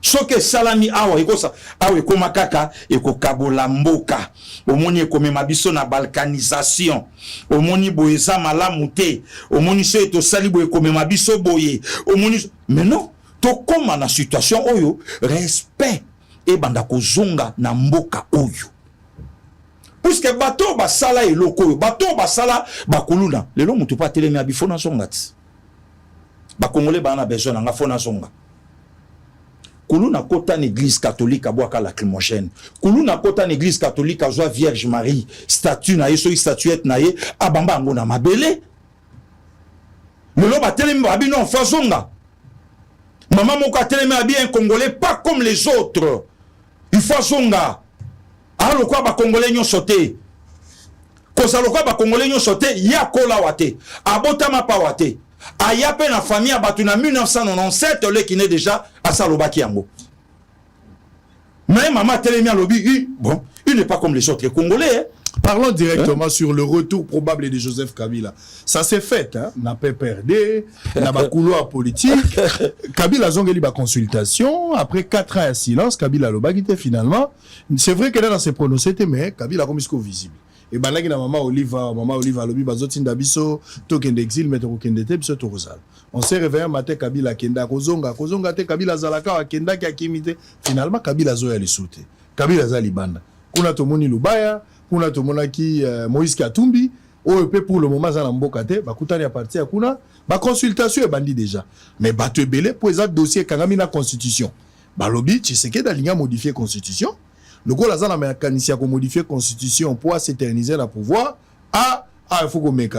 soke salami awa ikosa awa ekoma kaka ekokabola mboka omoni ekomema biso na balkanisation omoni boye eza malamu te omoni so etosali boye ekomema biso boye omoni mais non tokoma na situation oyo respect ebanda kozonga na mboka oyo puisque bato basala eloko oyo bato basala bakuluna lelo mutu pa telemi abifona zonga ti bakongole bana besoin na nga fona zonga Kuluna kota l'église catholique à boire lacrymogène. Kuluna kota l'église catholique à joie Vierge Marie. Statue na yeso statuette na ye abamba ngona mabele. Lelo ba telemi ba bino fazonga. Maman moko telemi abi un Congolais pas comme les autres. Il faut zonga. Alors quoi ba Congolais nyo sauté. Kosa lokwa ba Congolais nyo sauté ya kola wate. Abotama pa wate. Ayape na famille abatuna 1997 le qui n'est déjà à Salobaki yango. Mais maman telemi alobi bon, il n'est pas comme les autres Congolais. Hein?
Parlons directement sur le retour probable de Joseph Kabila. Ça s'est fait, hein? N'a pas perdu, n'a pas couloir politique. Kabila zongeli ba consultation. Après 4 ans de silence, Kabila lobaki finalement. C'est vrai qu'elle est dans ses prononcés, mais Kabila comme jusqu'au visible. Et ben là, maman Oliva lobi bazotinda biso token d'exil mais token te biso torozal. On s'est réveillé un matin Kabila kenda kozonga te Kabila zalaka wa kenda ki akimite. Finalement Kabila zo ya lisute. Kabila za libanda. Kuna tomoni Lubaya, kuna tomona ki Moïse Katumbi, OEP pour le moment za na mboka te, bakutani à partir kuna, ba consultation e bandi déjà. Mais bato ebele pour ezat dossier kangami na constitution. Ba lobi Tshisekedi alinga modifier constitution. Le gars là, on a mécanicien qui modifie la constitution pour s'éterniser le pouvoir. Il faut qu'on mette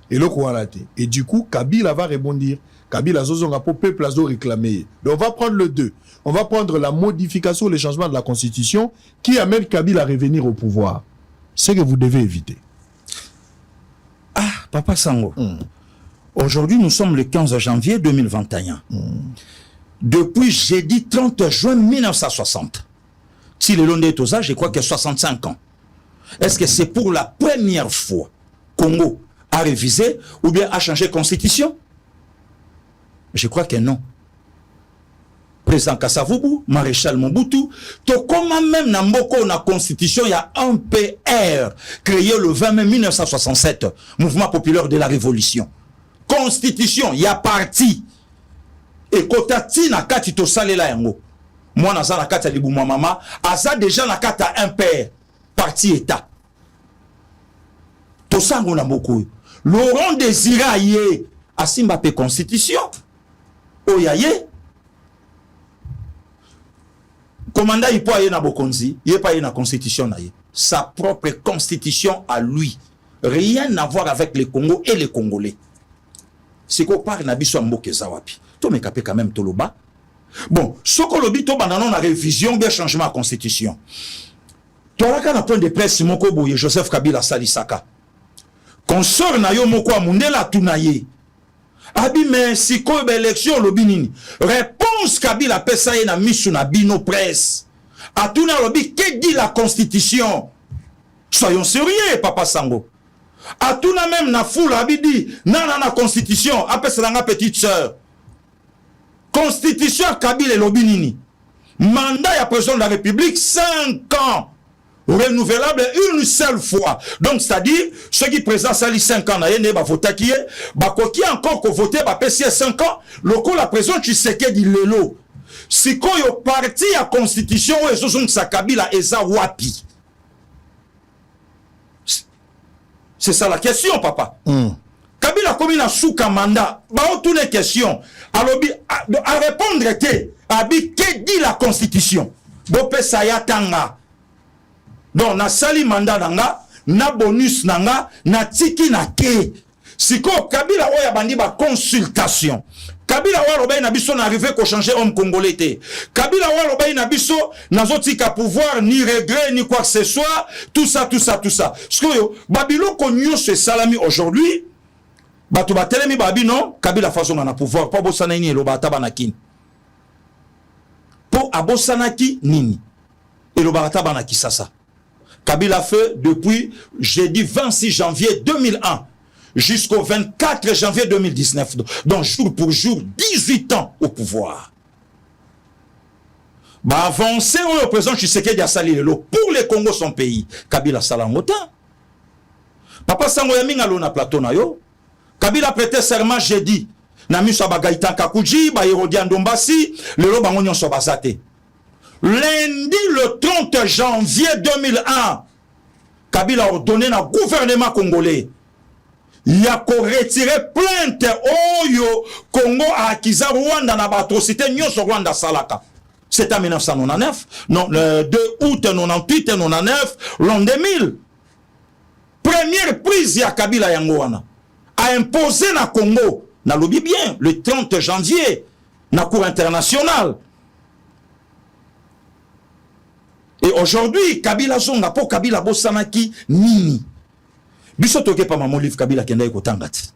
et le quoi raté. Et du coup, Kabila va rebondir. Kabila zozonga pour peuple a réclamer. Donc on va prendre le 2. On va prendre la modification, le changement de la constitution qui amène Kabila à revenir au pouvoir. C'est que vous devez éviter.
Ah, Papa Sango. Aujourd'hui, nous sommes le 15 janvier 2021. Depuis jeudi 30 juin 1960. Si le long des âges, je crois qu'il y a 65 ans. Est-ce que c'est pour la première fois Congo a révisé ou bien a changé de constitution? Je crois que non. Président Kassavubu, Maréchal Mobutu, to comment même na mboko na constitution, il y a un PR créé le 20 mai 1967, Mouvement populaire de la Révolution. Constitution, il y a parti. Et kotati na kati to salela yango. Moi, naza na kata libu mama, aza déjà na kata un père, parti état. Tout ça, on a beaucoup. Laurent Désiré Aye, asimba pe constitution. Oyaye. Commandant il peut aller na bokonzi, il pas aller na constitution na ye. Sa propre constitution à lui. Rien à voir avec le Congo et les Congolais. C'est qu'on parle na biso mboke zawapi. To me kapé quand même toloba. Bon, ce que l'on dit, on a révision bien changement de la constitution. Tu as un point de presse, Moko Boye, Joseph Kabila Salisaka. Consort na yo moko amundela tunaye. Abi mais si ko élection lobi nini. Réponse Kabila pesa ye na misu na bino presse. Atuna lobi que dit la constitution? Soyons sérieux Papa Sango. Atuna même na foule abi dit na constitution apesa nga petite sœur. Constitution Kabila et Lobinini. Mandat à président de la République 5 ans. Renouvelable une seule fois. Donc, c'est-à-dire, ceux qui présentent ça 5 ans, ils vont voter qui est, qui encore voté, PCS 5 ans, le coup la président Tshisekedi Lelo. sikoyo parti ya constitution oyo ezozongisa Kabila eza wapi? C'est ça la question, papa. Kabila komi na souka mandat, bao toutes les questions. Alors, à répondre était, abi, que dit la constitution? Bope sayatanga. Donc, na sali mandat nanga, na bonus nanga, na tiki na ke. Siko Kabila oya bandi ba consultation. Kabila wa robay na biso n'arrivé qu'au changer homme congolais te. Kabila wa robay na biso nazotika pouvoir ni regret ni quoi que ce soit, tout ça. Parce que Babilo konyo ce salami aujourd'hui, batu batelemi babi non, Kabila façon na pouvoir, pas bosana ni eloba tabanakini. Po abosanaki nini? Eloba tabanaki sasa. Kabila fait depuis jeudi 26 janvier 2001 jusqu'au 24 janvier 2019. Donc, jour pour jour, 18 ans au pouvoir. Bah, avancer au président Tshisekedi a sali lelo pour le Congo, son pays. Kabila Salangota. Papa Sango Yamingalo na plateau na yo. Kabila prêté serment jeudi. Na miso bagaitan Kakuji, ba Hérodian Dombasi, lelo bangonyon sobazate. Lundi le 30 janvier 2001, Kabila a ordonné na gouvernement congolais. Il y a qu'à retirer plainte Oyo Congo à Akiza Rwanda na atrocité Nyoso Rwanda Salaka. C'est en 1999, non, le 2 août 98 99, l'an 2000. Première prise ya Kabila Yangoana a imposé na Congo, na lobby bien, le 30 janvier, na cour internationale. Et aujourd'hui, Kabila Zonga po Kabila Bosanaki Nini. Biso toke pa maman livre Kabila kenda eko tangati.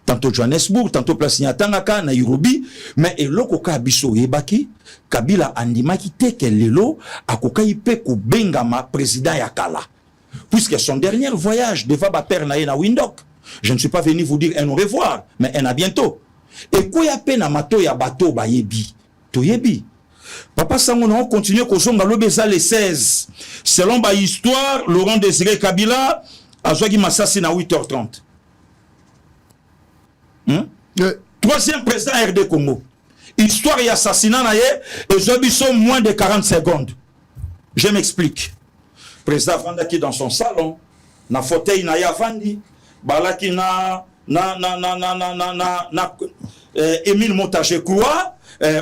Tantôt Johannesburg, tantôt place Nyatangaka, na Nairobi, mais eloko ka biso yebaki, Kabila andimaki teke lelo, akoka ipe ko bengama président Yakala. Puisque son dernier voyage devant ba père na Windhoek. Je ne suis pas venu vous dire un au revoir, mais un à bientôt. Et quoi ya pe na mato ya bateau ba yebi. To yebi. Papa Sango on continue kozonga lobeza les 16. Selon ba histoire, Laurent Désiré Kabila a joué Massassi na 8h30. Troisième président RD Congo. Histoire et assassinat na ye et Zobiso moins de 40 secondes. Je m'explique. Président Vandaki dans son salon, na fauteuil na ya Vandi, balaki na Émile Montage Croix,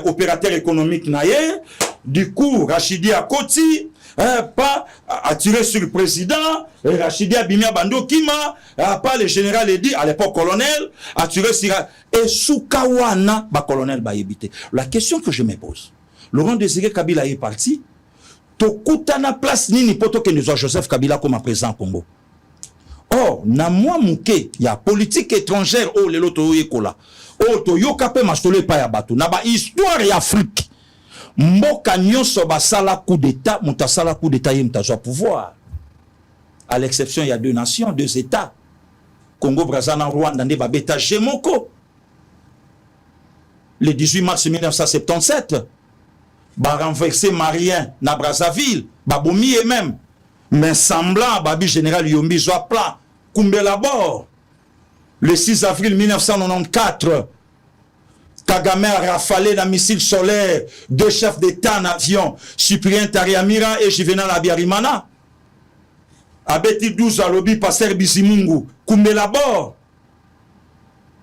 opérateur économique naye, du coup Rachidi Akoti pas attiré sur le président, Rachidi Abimia Bando Kima, pas le général Edi à l'époque colonel, attiré sur et Soukawana ba colonel ba yebité. La question que je me pose, Laurent Désiré Kabila est parti, tokutana place nini poto que nous a Joseph Kabila comme président Congo. Or, na moi mouke, ya politique étrangère oh le loto yekola. Oh to yokape mastole pa ya bato. Na ba histoire ya Afrique. Mboka nyonso basala coup d'état, mutasala coup d'état yemtazwa pouvoir. À l'exception, il y a deux nations, deux états. Congo Brazzaville, Rwanda, nde babeta Jemoko. Le 18 mars 1977, ba renversé Marien na Brazzaville, babomi et même. Mais semblant, babi général Yombi Zouapla, Kumbela Bor. Le 6 avril 1994, Kagame a rafalé d'un missile solaire, deux chefs d'État en avion, Cyprien Tariamira et Juvenal Abiyarimana. Abeti 12 à lobby, Pasteur Bizimungu, Kumbela Bor.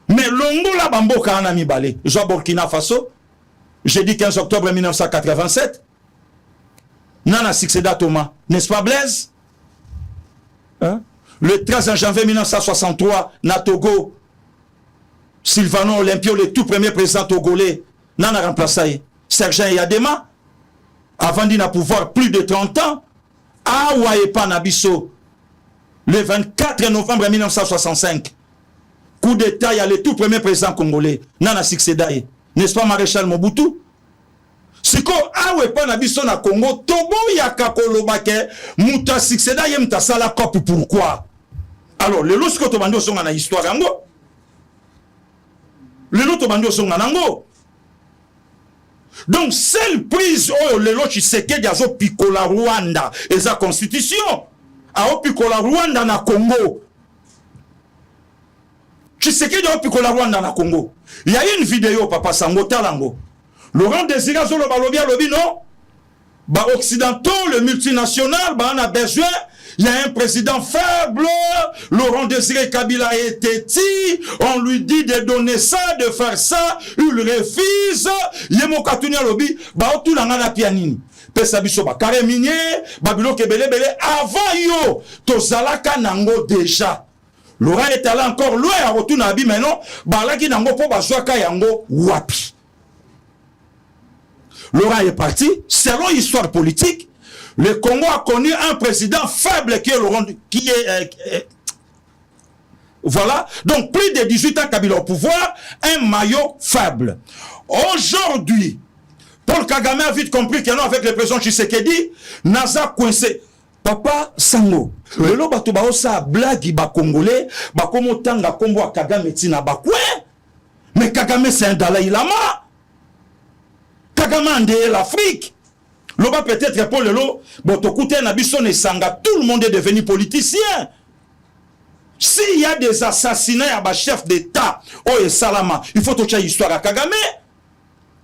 Mais Longo la Bamboka en ami balé, Zoa Burkina Faso, jeudi 15 octobre 1987. Nana Succéda Thomas, n'est-ce pas Blaise? Hein? Le 13 janvier 1963, na Togo, Sylvano Olympio, le tout premier président togolais, Nana remplacé Sergent Yadema, avant d'y pouvoir plus de 30 ans, Awa Epa Nabiso, le 24 novembre 1965, coup d'état, il y a le tout premier président congolais, Nana Succéda, n'est-ce pas Maréchal Mobutu? Siko awe pa na biso na Congo tobo ya kakolobake muta Succéda ye muta sala kopi pourquoi? Alors le lorsque to bandi osonga na histoire yango le loto bandi osonga nango donc seule prise oyo le lo Tshisekedi azo pikola Rwanda eza constitution a pikola Rwanda na Congo Tshisekedi a pikola Rwanda na Congo. Il y a une vidéo papa Sango talango Laurent Désiré Azolo balobi alobi non. Bah occidentaux, le multinational, bah on a besoin. Il y a un président faible. Laurent Désiré Kabila est têtu. On lui dit de donner ça, de faire ça. Il refuse. Yemo Katunya alobi bah tout la ngana pianini. Pesa biso ba carré minier, babilo kebele bele avant yo. Tozalaka nango déjà. Laurent est allé encore loin à retour na bi maintenant. Bah là qui nango po bazwaka yango wapi. Laurent est parti, selon l'histoire politique, le Congo a connu un président faible qui est Laurent, qui est voilà, donc plus de 18 ans Kabila au pouvoir, un maillot faible. Aujourd'hui, Paul Kagame a vite compris que non, avec le président Tshisekedi, Naza coincé. Papa Sango, le lo bato ba osa blague ba congolais, ba komo tanga kombo a Kagame tina ba kwe. Mais Kagame c'est un Dalai Lama. Kagame de l'Afrique. Loba peut-être pour le lot, bon tokute na biso ne sanga, tout le monde est devenu politicien. S'il y a des assassinats à bas chef d'État, oh et Salama, il faut toucher l'histoire à Kagame.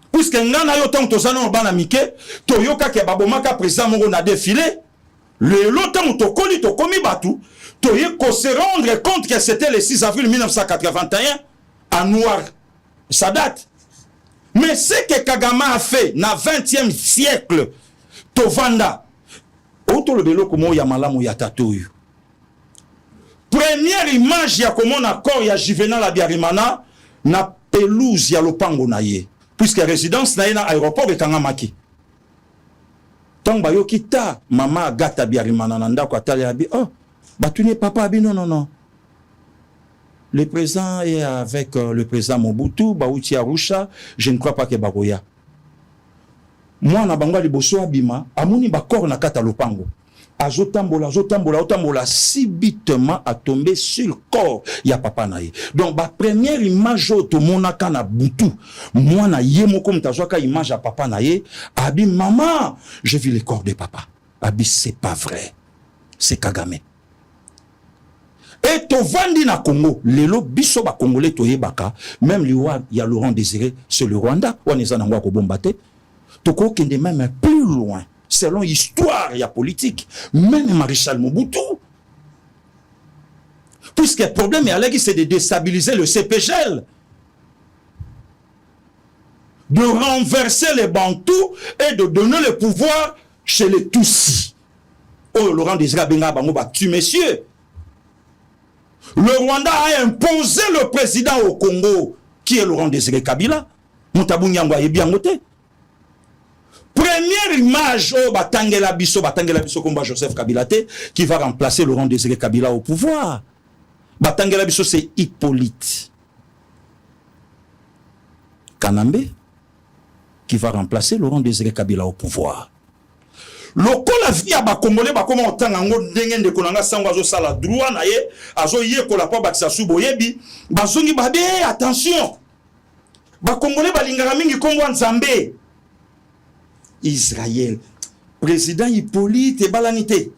Puisque ngana yo tang tozana no bana mike, toyoka ke babomaka président moko na défilé. Le lotam to koli to komi batu, toye ko se rendre compte que c'était le 6 avril 1981 à Noir. Ça date. Mais ce que Kagame a fait dans le 20e siècle, Tovanda, première image, il y a comme on accord, il y a Juvenal Abiyarimana, na pelouse, il y a Lopango Naye, puisque résidence na aéroport et Kangamaki. Tant que kita, maman Agatha Abiyarimana, nanda kwa tali abi, oh, batuni papa abi, non, non, non. Le président est avec le président Mobutu, Baouti Arusha, je ne crois pas que Bagoya. Moi, na bangwa liboso abima, amuni bakor na kata lopango. Azotambola, otambola, subitement a tombé sur le corps, ya papa nae. Donc, ba première image to monaka na butu, moi na yemo comme tazwaka image à papa nae, abi maman, j'ai vu le corps de papa. Abi c'est pas vrai. C'est Kagame. Et Tovandi na Congo, lelo biso ba Congolais toye baka, même il y a Laurent Désiré, c'est le Rwanda, on est en angwa ko bombate. Toko kende même plus loin, selon l'histoire et la politique, même Maréchal Mobutu. Puisque le problème c'est de déstabiliser le CPGL, de renverser les Bantous et de donner le pouvoir chez les Tutsis. Oh, Laurent Désiré Benga Bango ba tu messieurs. Le Rwanda a imposé le président au Congo, qui est Laurent Désiré Kabila. Première image, oh, Batangela Bisso Komba Joseph Kabila, qui va remplacer Laurent Désiré Kabila au pouvoir. Batangela Bisso, c'est Hippolyte Kanambe, qui va remplacer Laurent Désiré Kabila au pouvoir. Lokola via ba Congolais ba koma otanga ngo ndenge ndeko nanga sango azo sala droit na ye azo yekola pa bakisa suboyebi bazongi babe attention ba Congolais balingaka mingi kombo Nzambe Israël président Hippolyte Balanité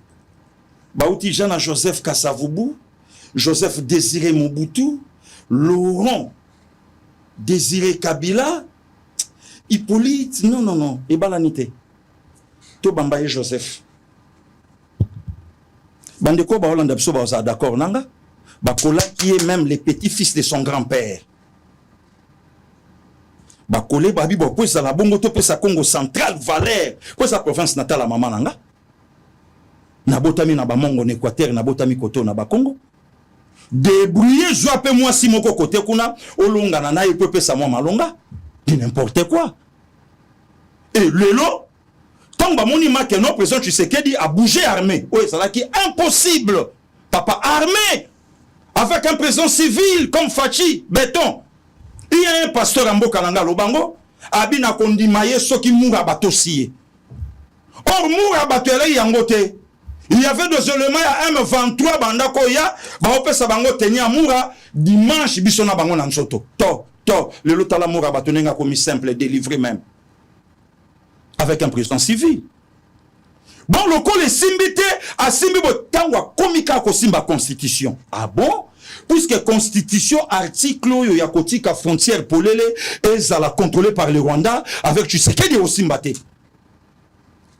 bauti Jean Joseph Kasavubu Joseph Désiré Mobutu Laurent Désiré Kabila Hippolyte non et Balanité to Bambaye Joseph. Bandeko ba Hollande biso ba za d'accord nanga. Bakola qui est même le petit-fils de son grand-père. Bakole babi bo pesa la bongo to pesa Congo central Valère. Ko sa province natale mama nanga. Na botami na ba mongo na Équateur na botami koto na ba Congo. Débrouiller jo pe moi si moko côté kuna olonga na na pe pesa moi malonga. Di n'importe quoi. Et lelo tant que mon image que non président Tshisekedi a bougé armé. Oui, c'est là qui est impossible. Papa armé avec un président civil comme Fachi, béton. Il y a un pasteur en Bokalanga Lobango, Abina Kondimaye, ceux qui mourent à Batossie. Or, mourent à Batossie, il y avait des éléments à M23, Bandakoya, Baope Sabango Tenia Moura, dimanche, Bissona Bango Nansoto. Le Lotala Moura Batonenga commis simple, délivré même. Avec un président civil. Bon, le col est simbité, à simbi botangwa komika ko simba constitution. Ah bon? Puisque constitution article yo ya kotika frontière polele ezala contrôlée par le Rwanda avec Tshisekedi au simbate.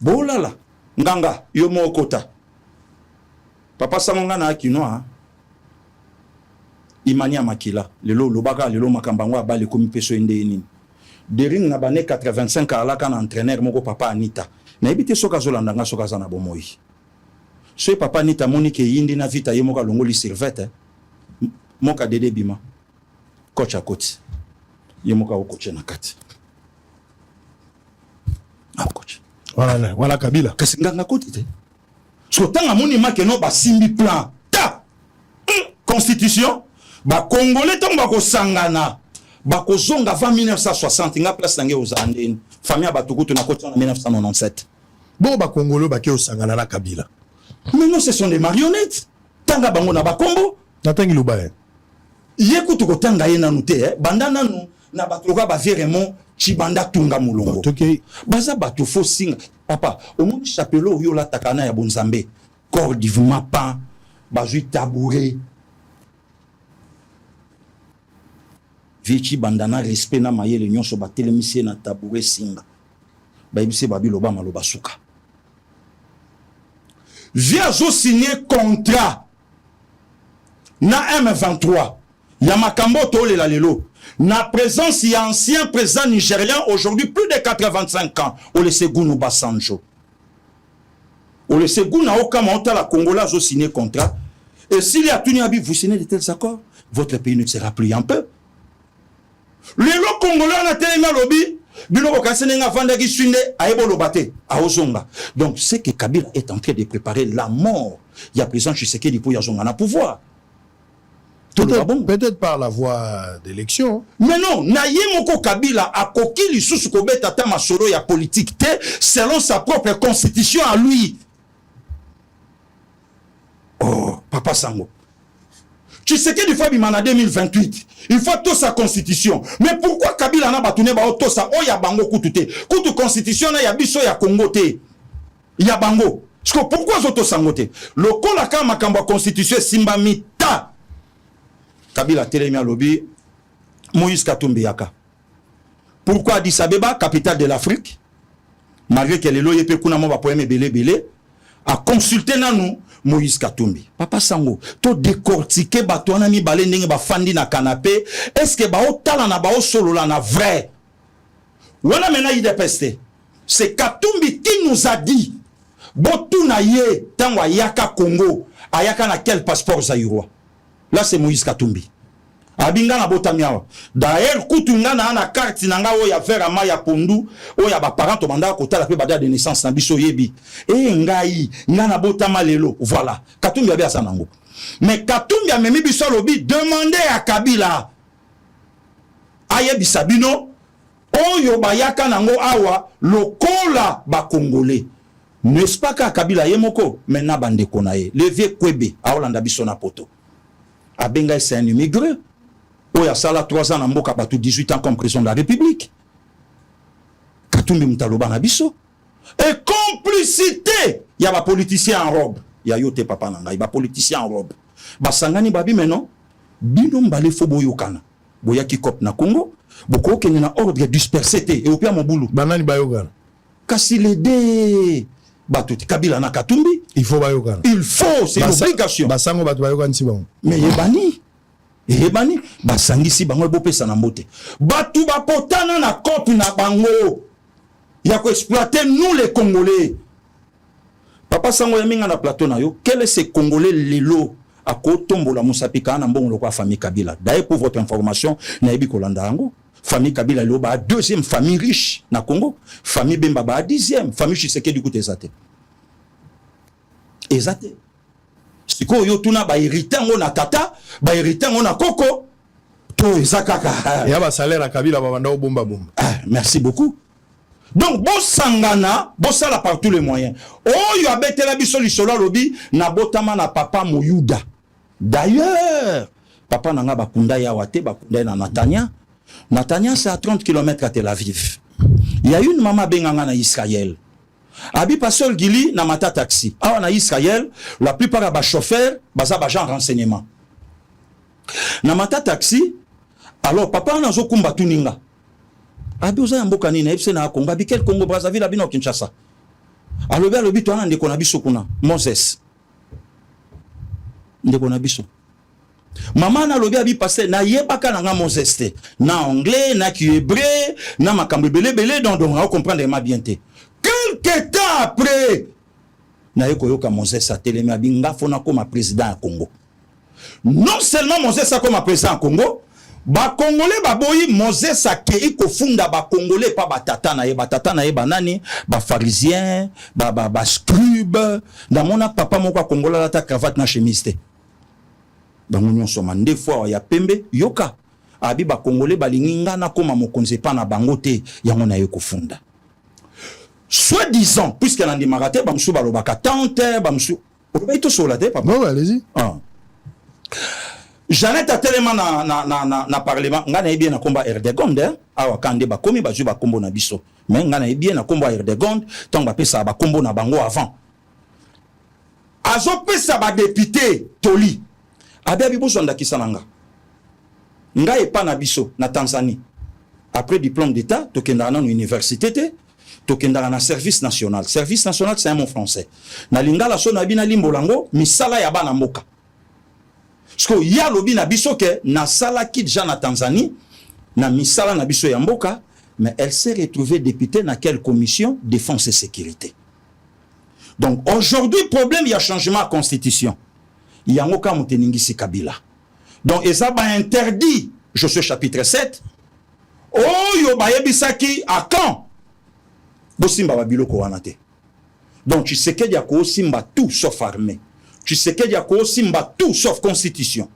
Bon là nganga yo mo kota. Papa Sangonga na kinoa. Imania makila lelo lobaka lelo makambangwa ba le komi peso ende nini. Dering na bane 85 alaka na entraîneur moko papa Anita. Na ebite soka zolanda nga soka zana bomoi. So papa Anita monique yindi na vita ye moka longoli servette. Moka dede bima. Coach à côté. Ye moka o coach na kati. Ah coach.
Voilà Kabila.
Kasi nganga côté te. So tanga moni makeno ba simbi plan. Ta. Constitution ba congolais tong ba ko sangana. Bako zonga avant 1960 nga place nange ozandeni famille batukutu na koti en 1997
bon ba congolo ba ke osangana na Kabila
mais non ce sont des marionnettes tanga bango na bakombo
natangi lubaye
yekutu ko tanga yena nute bandana nu na batuka ba vraiment chibanda tunga mulongo
okay
baza batu fo singa papa au monde chapelo yo la takana ya bonzambe corps d'ivuma pa bazui tabouret Vichi bandana respect na mayele nyonso batelemisi na tabouret singa. Baibisi babilo ba maloba suka. Via zo signé contrat na M23. Ya makambo tole la lelo. Na présence y a ancien président nigérien aujourd'hui plus de 85 ans. Olusegun Obasanjo. Olusegun na okama ota la Congola zo signé contrat. Et s'il y a tuni abi vous signez de tels accords, votre pays ne sera plus un peu. Les lots congolais na telema lobby biloko kasenenga vanda ki sunde ayebo lobate aozonga. Donc c'est que Kabila est en train de préparer la mort. Il y a président Tshisekedi pour yazonga na pouvoir.
Peut-être par la voie d'élection.
Mais non, na yemoko Kabila a koki lisusu kobeta ta masolo ya politique te selon sa propre constitution à lui. Oh, Papa Sango. Tshisekedi fois bimana 2028. Il faut tout sa constitution. Mais pourquoi Kabila na batune ba to sa oya bango kutute? Kutu constitution na ya biso ya Congo te. Ya bango. Pourquoi zoto sangote? Le kola ka makambo constitution simba mita. Kabila telemia lobby Moïse Katumbi yaka. Pourquoi Addis Abeba, capitale de l'Afrique? Malgré que les loyers pe kuna mo ba poème belé a consulté nanou Moïse Katumbi. Papa Sango, to décortiquer bato na mi balé ndenge ba fandi na canapé, est-ce que ba otala na ba solo la na vrai? Voilà maintenant il dépeste. C'est Katumbi qui nous a dit botu na ye tango ayaka Congo, ayaka na quel passeport zaïrois? Là c'est Moïse Katumbi. Abinga na botamiawa. D'ailleurs kutunga na carte nanga o ya vera ma ya pondu o ya ba parents to banda ko tala pe bada de naissance na biso yebi. Ngai nga na botama lelo. Voilà. Katumbi abia sanango. Mais Katumbi a memi biso lobi demander à Kabila. Ayebi sabino oyo bayaka nango awa lokola ba congolais. N'est-ce pas ka Kabila yemoko mena bande konaye. Le vieux Kwebe a Olanda biso na poto. Abenga c'est un immigré. Oya sala 3 ans na mboka batu 18 ans comme président de la République. Katumbi mtaloba na biso. Et complicité, il y a ba politicien en robe. Il y a yote papa nanga, il ba politicien en robe. Ba sangani babi maintenant, bino mbale fo boyokana. Boya ki kop na Congo, boko kene na ordre dispersé te et opia mobulu.
Banani bayokana.
Kasi les deux batuti Kabila na Katumbi,
il faut bayokana.
Il faut, c'est une obligation.
Basango batu bayokana si bon.
Mais yebani Ebani basangisi bango bopesa na mbote batu bapotana na kopi na bango ya ko exploiter nous les Congolais. Papa Sango ya minga na plateau na yo quel est ce Congolais lelo a ko tombola musapika na mbongo kwa famille Kabila. D'ailleurs pour votre information na yebi kolanda yango famille Kabila lo ba deuxième famille riche na Congo, famille Bemba ba 10e, famille Tshisekedi du côté ezate siko yo tuna ba héritango na tata ba héritango na koko to ezakaka
ya ba salaire à Kabila ba banda bomba.
Merci beaucoup. Donc bon sangana bon sala par tous les moyens oyo abetela biso lisolo lobi na botama na papa Moyuda. D'ailleurs papa nanga bakunda ya wate bakunda na Natania c'est à 30 km à Tel Aviv. Il y a une maman benganga na Israël Abi Pasteur Gili na mata taxi. Awa na Israël, la plupart des chauffeurs, baza bagent renseignement. Na mata taxi, alors papa na zo kumba tuninga. Abi oza mboka nini epse na Congo, abi quel Congo Brazzaville abi na Kinshasa. Alors bien le bito na ndeko na biso kuna, Moses. Ndeko na biso. Maman na lobi abi passer na yebaka na nga Moses te. Na anglais, na ki hébreu, na makambo belé donc on comprendre ma bien te. Quelque temps après, na yoka Moses a télémé abinga fona comme président à Congo. Non seulement Moses a comme président à Congo, ba Congolais ba boyi Moses a kei ko funda ba Congolais pa batata na ye banani, ba pharisien, ba scribe, dans mon papa moko Congolais la ta cravate na chemise te. Bango nyonso mande fois ya pembe yoka abi ba Congolais balinginga na koma mokonze pa na bango te yango na ye ko funda. Soi-disant, puisqu'elle a dit maraté, bamsou balobaka tante, bamsou. Vous voyez tout sur la tête, papa?
Non, allez-y.
Jeannette a tellement na parlement, ngana e bien na combat RD-GOND, awa kande ba komi ba ju ba kombo na biso. Mais ngana e bien na combat RD-GOND, tant ba pesa ba kombo na bango avant. Azo pesa ba député Toli. Abi abi bozo ndakisa nanga. Nga e pa na biso na Tanzanie. Après diplôme d'état, tokenda na université te. Tokenda na service national. Service national c'est un mot français. Na lingala so na bina limbolango misala ya bana mboka. Parce que ya lobi na biso ke na sala kit ja na Tanzanie na misala na biso ya mboka, mais elle s'est retrouvée députée dans quelle commission défense et sécurité. Donc aujourd'hui problème il y a changement de constitution. Il y a ngoka muteningisi Kabila. Donc ezaba interdit, je suis chapitre 7. Oh yo bayebisaki à quand Bosimba babiloko wanate. Donc tu sais qu'il y a ko simba tout sauf armée. Tu sais qu'il y a ko simba tout sauf constitution.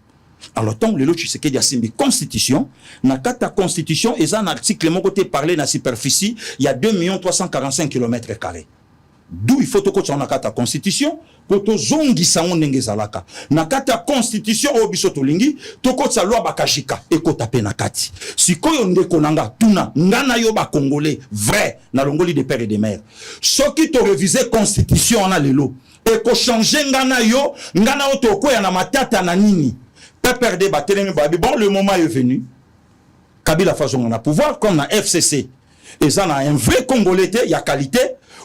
Alors tant le tu sais qu'il y a simbi constitution, na kata constitution et un article mon côté parler na superficie, il y a 2 345 km². D'où il faut que tu na kata constitution pour to zongi sango ndenge zalaka. Na kata constitution o biso to lingi, to ko tsa loi bakashika e ko taper na kati. Sikoyo ndeko nanga tuna ngana yo ba congolais vrai na longoli de père et de mère. Soki to réviser constitution na lelo et ko changer ngana yo ngana o to ko ya na matata na nini. Père de batelemi babi bon le moment est venu. Kabila façon na pouvoir comme na FCC. Et ça na un vrai congolais il y a qualité.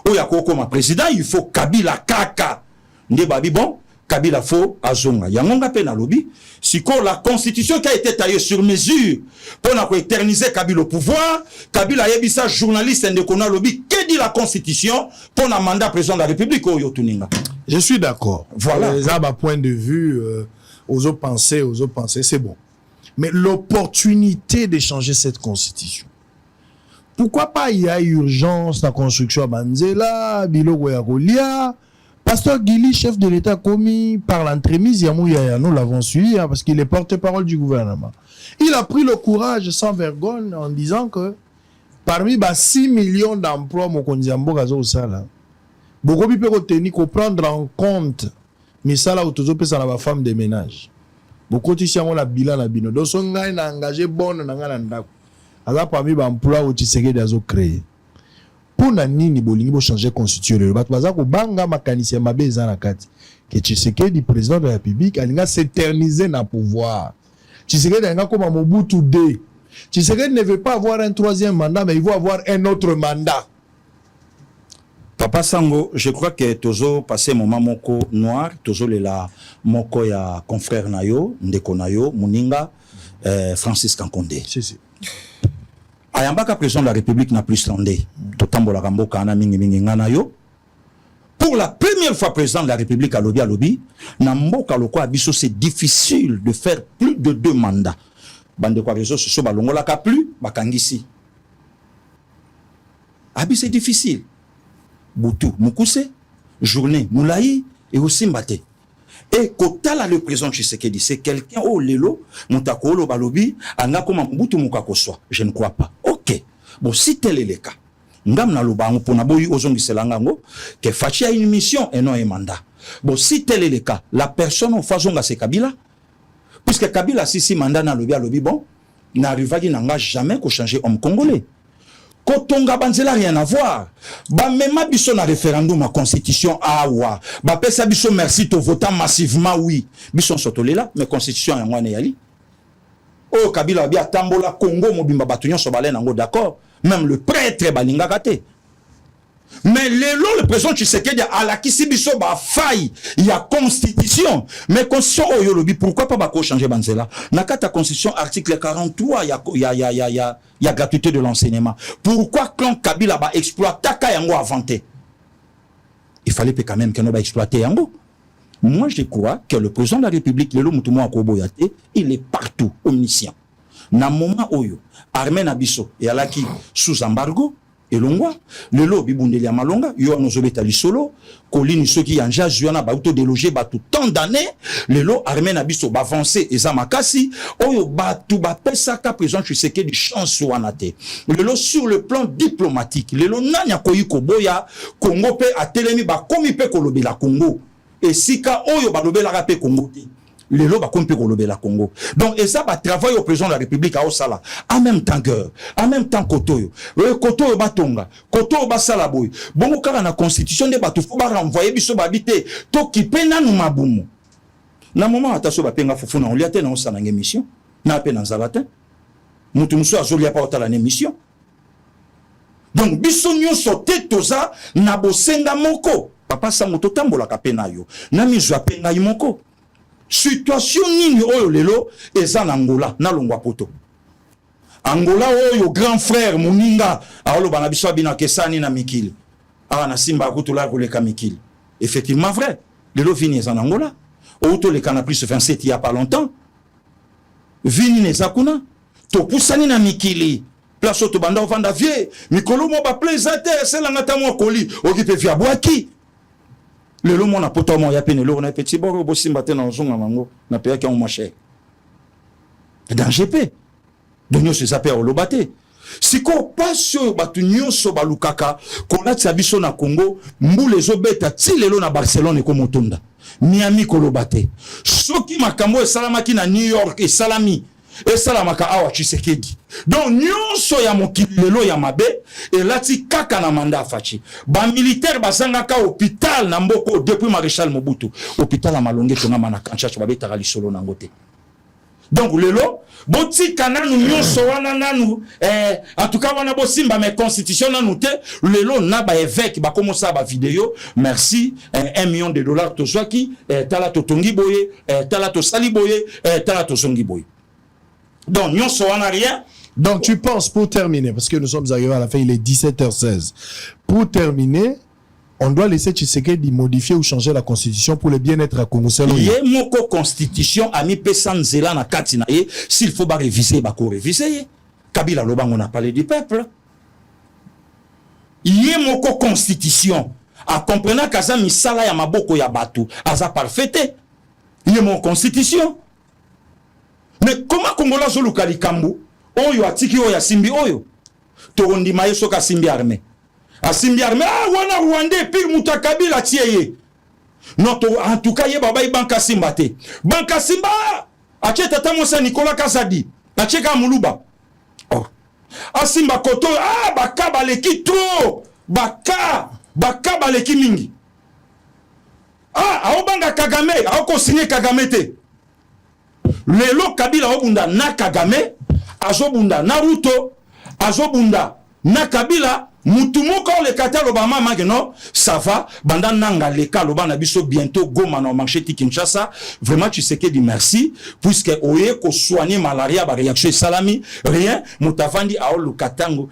Ou ya koko ma président, il faut Kabila kaka. Nde babi bon, Kabila faut azonga. Yangonga pe na lobby. Si la constitution qui a été taillée sur mesure pour éterniser Kabila au pouvoir, Kabila yebisa journaliste ndekona lobby, que dit la constitution pour un mandat président de la République au yotuninga.
Je suis d'accord.
Voilà.
Les arbres à point de vue, aux autres pensées, c'est bon. Mais l'opportunité de changer cette constitution. Pourquoi pas il y a urgence la construction à Banzela, Biloko ya Kolia, Pasteur Gili, chef de l'État commis par l'entremise, nous l'avons suivi parce qu'il est porte-parole du gouvernement. Il a pris le courage sans vergogne en disant que parmi 6 millions d'emplois, beaucoup de techniques pour prendre en compte, mais ça là où tout ça la femme de ménage. Beaucoup de gens ont la bilan la bino. Donc on a engagé bonne nanga. Alors parmi les emplois où tu sais qu'ils ont créé. Pour nani bolingi bo changer constitution le bato baza ko banga makanisi ya mabe za na kati que Tshisekedi président de la République alinga s'éterniser na pouvoir. Tshisekedi alinga comme Mobutu II. Tshisekedi ne veut pas avoir un troisième mandat mais il veut avoir un autre mandat.
Papa Sango, je crois que tozo passé moment moko noir, tozo lela moko ya confrère nayo, ndeko nayo, muninga Francis Kankonde.
Si.
Ayambaka président de la République n'a plus landé. Totambola Ramboka ana mingi ngana yo. Pour la première fois président de la République à lobby, na mboka loko abiso c'est difficile de faire plus de 2 mandats. Bande kwa réseaux sociaux balongola ka plus bakangisi. Abi c'est difficile. Boutou Mukuse, journée Moulaï et aussi Mbate. Et Kotala le président Tshisekedi, c'est quelqu'un au lelo, Montakolo Balobi, anga comme Mbutu Mukako soit. Je ne crois pas. Ok. Bon, si tel est le cas, Ngam na lobango pour naboyi ozongi selangango, que Fachi a une mission et non un mandat. Bon, si tel est le cas, la personne au Fazonga c'est Kabila. Puisque Kabila si mandat na lobi bon, n'arrive pas qu'il n'engage jamais qu'au changer homme congolais. kotonga banzela rien à voir. Ba mema biso na référendum à constitution awa. Ba pesa biso merci to votant massivement oui. Biso sotolela mais constitution ya ngwane yali. Oh Kabila bia tambola Congo mobimba batunyo sobale nango d'accord. Même le prêtre balingaka te. Mais le président Tshisekedi a la kisibiso ba faille, il y a constitution. Mais constitution oyolobi pourquoi pas bako changer banzela? Nakata constitution article 43 il y a gratuité de l'enseignement. Pourquoi quand Kabila ba exploiter taka yango inventé? Il fallait quand même que nous ba exploiter yango. Moi je crois que le président de la République Lelo Mutumo Akoboyate, il est partout omniscient. Na moment oyo armée na biso et alaki sous embargo et longwa le lobby bundeli ya malonga yo anozobeta lisolo kolini soki yanja juana ba auto déloger ba tout tant d'années le lo armée na biso ba avancer eza makasi oyo ba tout ba pesa ka président Tshisekedi chance wana te le lo sur le plan diplomatique le lo nanya koyi koboya Congo pe atelemi ba komi pe kolobela Congo et sika oyo ba lobela ka pe Congo te les lois comme la Congo. Donc, et ça va travailler au président de la République à Osala. En même temps que, en même temps Kotoyo. Kotoyo Batonga. Kotoyo Basalaboy. Bon, quand la constitution de Batou, faut renvoyer biso babité. To ki pena nou mabumu. Na moment, ataso bapenga fufuna, on liate na osana émission. Na pe na zalatin. Moutou moussou azoli ya pa otala émission. Donc, biso nyo sote toza na bosenga moko. Papa sa moto tambola ka pena yo. Na mizo apenga yimoko. Situation nini oyo lelo eza na Angola na longwa poto Angola oyo grand frère moninga aoloba na biso abina kesani na mikili na simba akutula koleka mikili effectivement vrai lelo vini eza na Angola auto le kana plus 27 il y a pas longtemps vini neza kuna to pusani na mikili place to banda vanda vie mikolo mo ba plaisanter selanga tamo koli okipe via boaki le lo mona poto mo ya pene lo na petit boro bo simba te na zonga mango na pe ka on marché dans GP donyo se sapé o lobate siko pasio batu nyonso balukaka kolati biso na Congo mbule zo beta ti lelo na Barcelone ko motonda Miami ko lobate soki makambo esalamaki na New York esalami esalamaka awa Tshisekedi donc nyonso ya mokili lelo ya mabe elati kaka na manda fachi ba militaire basanga ka hôpital na mboko depuis maréchal Mobutu hôpital à Malonge tona mana kanchacho babeta lisolo na ngote donc lelo boti kananu nyonso wana nanu en tout cas wana bosimba mais constitution nanu te lelo na ba évêque ba commencer ba vidéo merci $1 million tozwaki tala to tongi boye tala to sali boye tala to songi boye. Donc, nous sommes rien.
Donc, tu penses, pour terminer, parce que nous sommes arrivés à la fin, il est 17h16. Pour terminer, on doit laisser Tshisekedi modifier ou changer la constitution pour le bien-être à Congo.
Il y a une constitution, ami Pesanzela na Katina. S'il faut réviser, il faut réviser. Kabila Lobang, on a parlé du peuple. Il y a une constitution. À comprendre qu'Aza Misala ya Maboko ya Batu, Aza parfaite. Il y a une constitution. Mais comment Congola zoluka likambu oyo atiki oyo asimbi oyo to ndima yeso ka simbi armée wana Rwanda pire muta Kabila tieye non to en tout cas ye baba banka simba te banka simba acheta tamosa Nicolas Kasadi acheka muluba oh asimba koto baka baleki trop baka baleki mingi aobanga Kagame aoko signer Kagame te lelo Kabila obunda na Kagame azobunda na Ruto azobunda na Kabila mutu moko le kata Obama magno ça va banda nanga le ka lobana biso bientôt Goma na marché ti Kinshasa vraiment tu sais que dit merci puisque oye ko soigner malaria ba réaction salami rien mutavandi a lo katango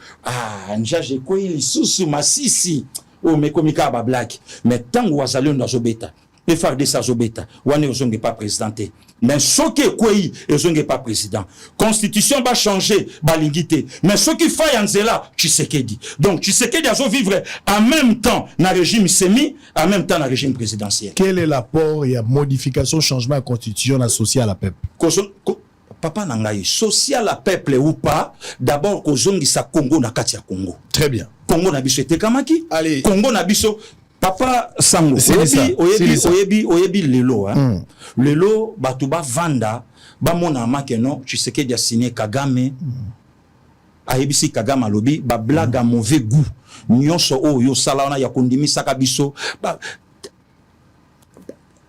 njaje ko ili susu masisi o mekomika ba black mais tango wazali ndazobeta et faire des azobeta wane ozonge pas présidenté mais ce qui est quoi ozonge pas président constitution va changer balingité mais ce qui fait Anzela Tshisekedi donc Tshisekedi azo vivre en même temps na régime semi en même temps na régime présidentiel.
Quel est l'apport et la modification changement de constitution associée à la peuple
papa nangai social à peuple ou pas d'abord kozongi sa Congo na kati ya Congo très bien Congo na biso tekamaki allez Congo na biso Papa Sango, oyebi lelo hein. Lelo batuba vanda ba mona makeno tu sais que dia signé Kagame ayebisi Kagame alobi ba blague à mauvais goût nyonso o yo sala wana ya kondimisaka biso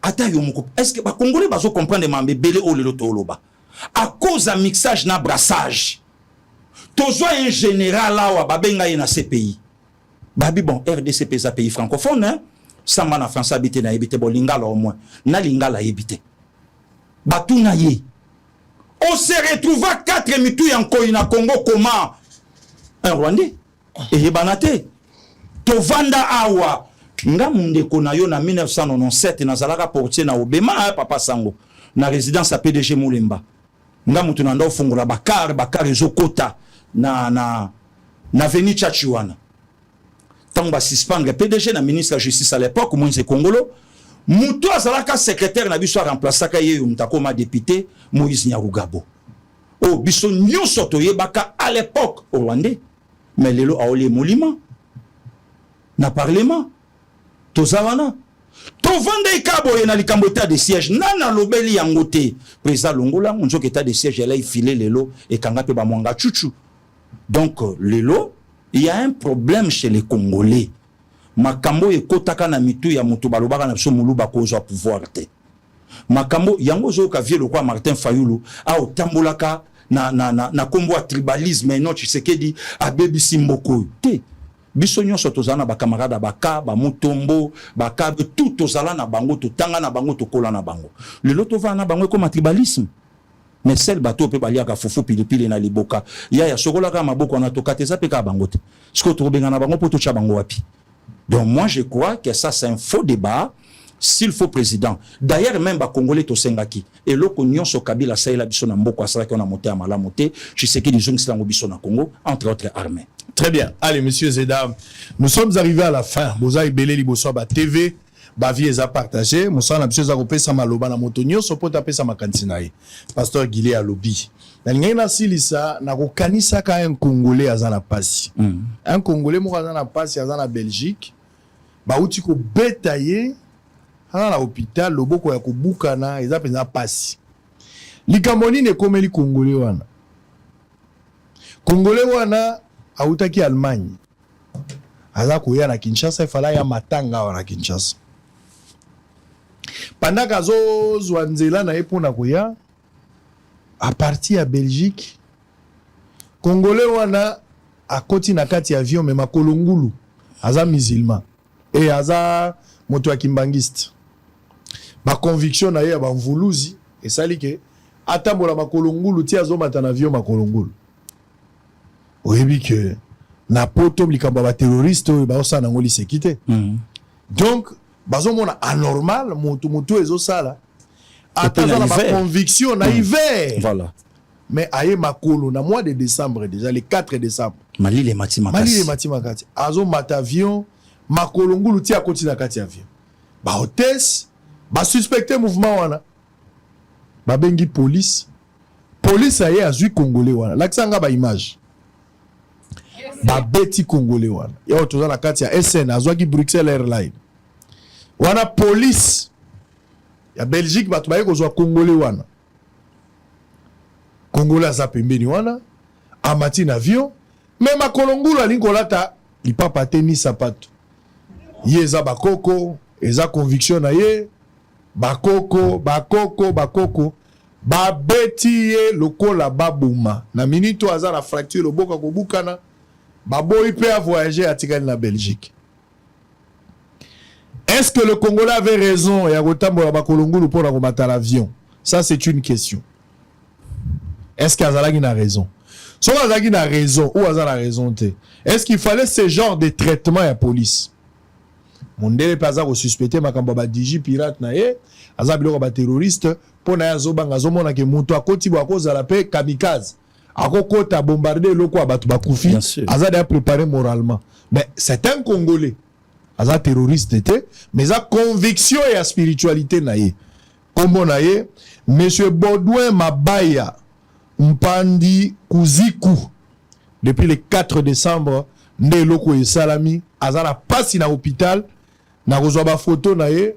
ata yo moko est-ce que ba congolais bazo comprendre mambe belé o lelo toloba à cause d'un mixage na brassage tozo un général là wa babenga na CPI babi bon RDC pesa pays francophone hein samba na France habité na habité bon lingala au moins na lingala habité batuna ye on se retrouva 4 mitu en Congo comment un Rwandais et banate to vanda awa nga mundeko na yo na 1997 na zalaka portier na Obema papa sango na résidence à PDG Moulemba nga mutu na ndo fungola bakar ezokota na Avenue Tchatchouana tant ba suspendre PDG na ministre de la justice à l'époque Moïse Kongolo mutu azalaka secrétaire na biso remplaçaka ye mtakoma député Moïse Nyarugabo o biso nyonso toyebaka à l'époque au Rwandais mais lelo aole molima na parlement tozawana to vanda ikabo na likambo état de siège nana lobeli yango te président Longola nzoka état de siège elle a filé lelo et kanga pe ba mwanga chuchu donc lelo il y a un problème chez les Congolais makambo ekotaka na mitu ya mutu balobaka na biso muluba kozwa pouvoir te makambo yango zo ka vielo kwa Martin Fayulu a otambolaka na kombo ya tribalisme et non Tshisekedi abebi simboko te biso nyonso tozana ba camarade baka ba mutombo baka tout tozala na bango totanga na bango tokola na bango lelo tova na bango comme tribalisme mais celle bateau pe baliaka fufu pilipili na liboka ya sokola ka maboko na tokateza pe ka bango te siko to benga na bango poto cha bango wapi. Donc moi je crois que ça c'est un faux débat s'il faut président d'ailleurs même ba congolais to sengaki et loko nyonso Kabila saila biso na mboko asala ki on a monté à malamoté je sais que les gens qui sont biso na Congo entre autres armées.
Très bien. Allez, messieurs et dames, nous sommes arrivés à la fin. Boza Ibele Liboso ba TV, ba vie est à partager. Moussa na monsieur Zakopé Samaloba na motonio, sopo tapé sa makantinaï. Pasteur Guilé à lobby. Na ngena silisa na ko kanisa ka un Congolais azana pasi. Un Congolais mo azana pasi azana Belgique. Ba uti ko betailler na hôpital loboko ya ko bukana eza penza pasi. Likamoni ne komeli Congolais wana. Congolais wana autaki Allemagne aza koya na Kinshasa ifala ya matanga wana Kinshasa pendant kazo zwanzela na epona koya a partir ya Belgique Congolais wana akoti na kati ya avion me makolongulu aza musulman et aza moto ya kimbangiste ba conviction na ye ya bamvuluzi esali ke atambola makolongulu ti azomata na avion makolongulu. Oui, que na poto likambo ba terroriste ba osana ngoli sekité. Donc bazo mona anormal mutu ezo sala atazala ba conviction na hiver.
Voilà.
Mais aye makolo na mois de décembre déjà le 4 décembre.
Malile Matimakati.
Azo matavion makolo ngulu ti akoti na kati avion. Ba hôtesse ba suspecté mouvement wana. Ba bengi police. Police aye azui congolais wana. Laksanga ba image. Ba beti congolais wana ya otoza na kati ya SN azwaki Bruxelles Airlines wana police ya Belgique batu baye kozwa congolais wana congolais aza pembeni wana amati na avion même akolongula linkolata lipapa te ni sapato ye eza bakoko eza conviction na ye bakoko babeti ye lokola babuma na minute aza na fracture loboko kobukana Baboy peut voyager à Tigali la Belgique. Est-ce que le Congolais avait raison et à Rotambo Bakolongulu pour combattre l'avion? Ça c'est une question. Est-ce qu'Azalagi a raison? Si Azalagi a raison ou Azal a raison, est-ce qu'il fallait ce genre de traitement à la police? Mon délai pas à suspecter ma kambaba digi pirate nae, Azabilo ba terroriste pour na zobanga zomona ke muto akoti ba cause la paix kamikaze. Akokota bombarder loko abatu bakufi Azad a préparé moralement mais c'est un Congolais Azad terroriste était mais sa conviction et la spiritualité naie kombo naie monsieur Baudouin Mabaya Mpandi Kuziku depuis le 4 décembre nde loko e salami Azad a passé na hôpital na kozwa ba photo naie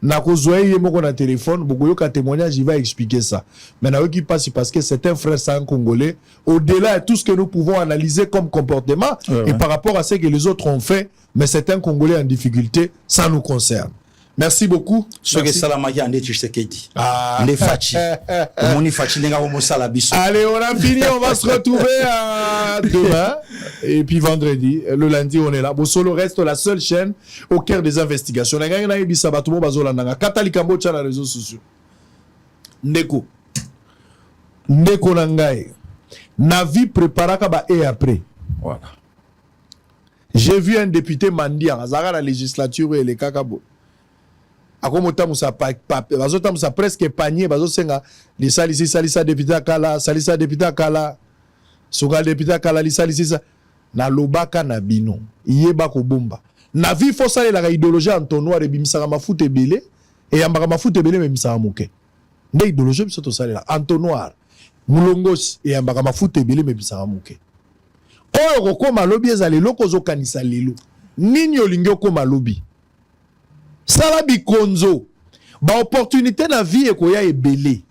na kozwa ye moko na téléphone beaucoup ka témoignage il va expliquer ça mais na qui passe parce que c'est un frère sang congolais au-delà de tout ce que nous pouvons analyser comme comportement et par rapport à ce que les autres ont fait mais c'est un Congolais en difficulté ça nous concerne. Merci beaucoup.
Allez,
on a fini, on va se retrouver demain et puis vendredi, le lundi on est là. Bosolo reste la seule chaîne au cœur des investigations. Na ngana ibisa batu mo bazola nanga katali kambo cha na réseaux sociaux. Ndeko nangai. Na vie préparaka ba et après. Voilà. J'ai vu un député Mandia azara la législature et les kakabo. Akomota musa bazota musa presque panier bazosenga li salisa député kala salisa député kala soka député kala li salisa na lobaka na bino yeba ko bomba na vie faut ça la idéologie entonnoir et bimisa mafuta ebele et yambaka mafuta ebele me bimisa moke nde idéologie biso to salela entonnoir mulongos et yambaka mafuta ebele me bimisa moke oyo kokoma lobi ezali loko zo kanisa lelo nini olingi okoma lobi sala bikonzo ba opportunité na vie ekoya ebele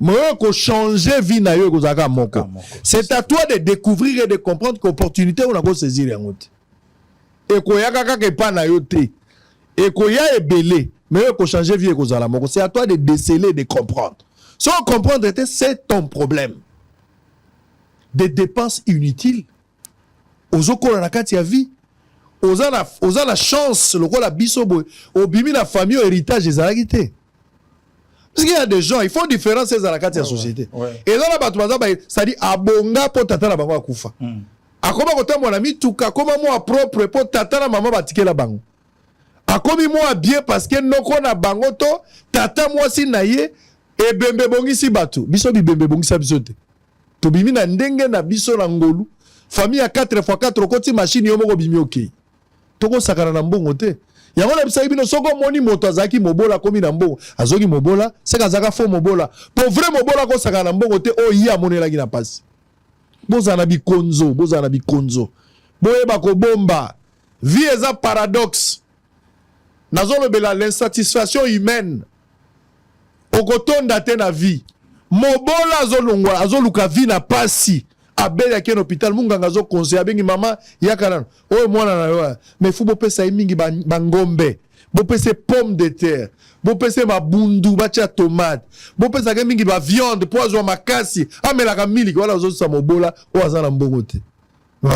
mais ko changer vie na yo ekozaka moko c'est à toi de découvrir et de comprendre qu'opportunité on a ko saisir yango te ekoya kaka ke pa na yo te ekoya ebele mais ko changer vie ekozala moko c'est à toi de déceler de comprendre sans comprendre c'est ton problème des dépenses inutiles ozokola na kati ya vie oza la chance le la biso boy obimi na famille au héritage des aragité parce qu'il y a des gens il faut différence ces la carte de la société et là la batu baza ça dit abonga po tata na bango akufa akoma kota mwana mituka koma moi propre po tata na maman batikela bango akomi moi bien parce que noko na bango to tata moi si na ye ebembe bongisi batu biso bibembe bongisa biso te to bimi na ndenge na biso na ngolu famille à 4x4 koti machine yo moko bimi okay toko sakana na mbongo te yango na bisa bino soko moni moto azaki mobola komi na mbongo azoki mobola seka zaka fo mobola pour vrai mobola ko sakana na mbongo te o ya monela ki na pasi bozana bikonzo boyeba ko bomba vie eza paradoxe nazolobela l'insatisfaction humaine okotonda te na vie mobola azoluka vie na pasi abel yake na hôpital munganga zo conseil abengi mama yakana oyo mwana na yo mais fu bopesa mingi bangombe bopesa pomme de terre bopesa mabundu bacha tomate bopesa ke mingi ba viande poison makasi amelaka miliki wala zo sa mobola o azana mbongo te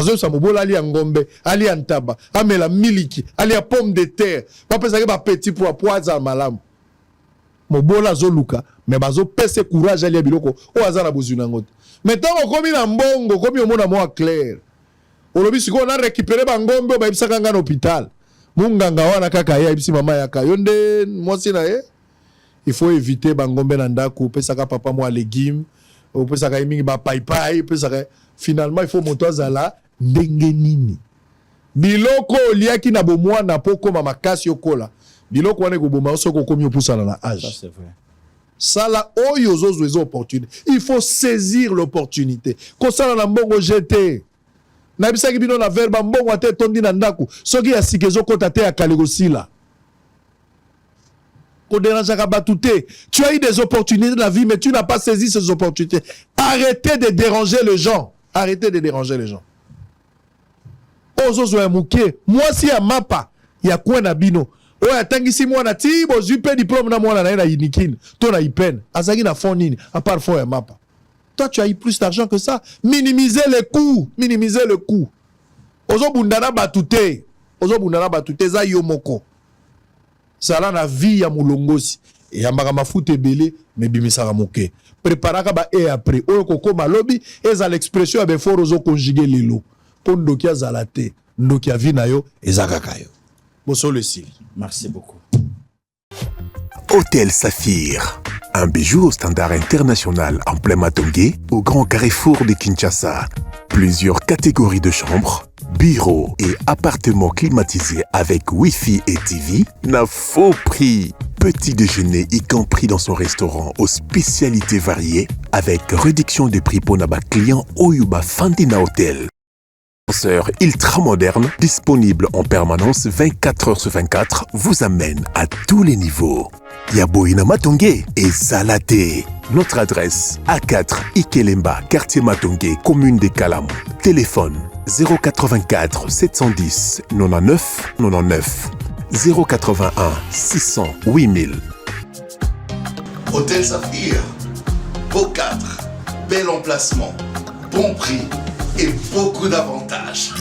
zo sa mobola ali ya ngombe ali ya ntaba amela miliki ali ya pomme de terre bopesa ke ba petit poison malamu mobola zo luka mais bazo pese courage ali ya biloko o azana bozuna ngote maintenant komi na mbongo komi omona moi clair olobi siko na récupérer bangombe ba ibisaka nga na hôpital munganga wana kaka ya ibisi mama ya kayonde mwasi na ye il faut éviter bangombe na ndako pesaka papa moi légumes pesaka mingi ba paipai pesaka finalement il faut moto azala ndenge nini biloko liaki na bomwana poko mama makasi okola biloko wana ko boma soko komi opusana na âge. Ça c'est vrai. Ça là, opportunité. Il faut saisir l'opportunité. Quand ça na mbongo jeté. Na bisaki bino na verba mbongo ate tondi na ndaku. Soki ya sikezo kota te ya kalegosi là. Ko dérange ka batute. Tu as eu des opportunités dans la vie mais tu n'as pas saisi ces opportunités. Arrêtez de déranger les gens. Arrêtez de déranger les gens. Ozozo ya muke. Moi si ya mapa ya kwa na bino. Oya tangisi mwana ti bozwi pe diplôme na mwana na yinikine to na ipen azaki na fond nini à part fond ya mapa toi tu as eu plus d'argent que ça minimiser le coût ozo bundana batute za yo moko sala na vie ya mulongosi e yambaka mafuta ebele me bimisaka moke préparaka ba et après oyo kokoma lobi eza l'expression ya befort ozo conjuguer lelo po ndoki azala te ndoki ya vie na yo ezakaka yo boso le style.
Merci beaucoup.
Hôtel Saphir, un bijou au standard international en plein Matongé, au grand carrefour de Kinshasa. Plusieurs catégories de chambres, bureaux et appartements climatisés avec Wi-Fi et TV, n'a faux prix. Petit déjeuner y compris dans son restaurant aux spécialités variées avec réduction de prix pour nos clients Oyuba Fandina Hotel. Ascenseur ultra moderne, disponible en permanence 24 heures sur 24, vous amène à tous les niveaux. Yaboina Matongé et Zalaté. Notre adresse A4 Ikelemba, quartier Matongé, commune des Kalam. Téléphone 084 710 99 99 081 600 8000.
Hôtel Saphir, beau cadre, bel emplacement, bon prix et beaucoup d'avantages.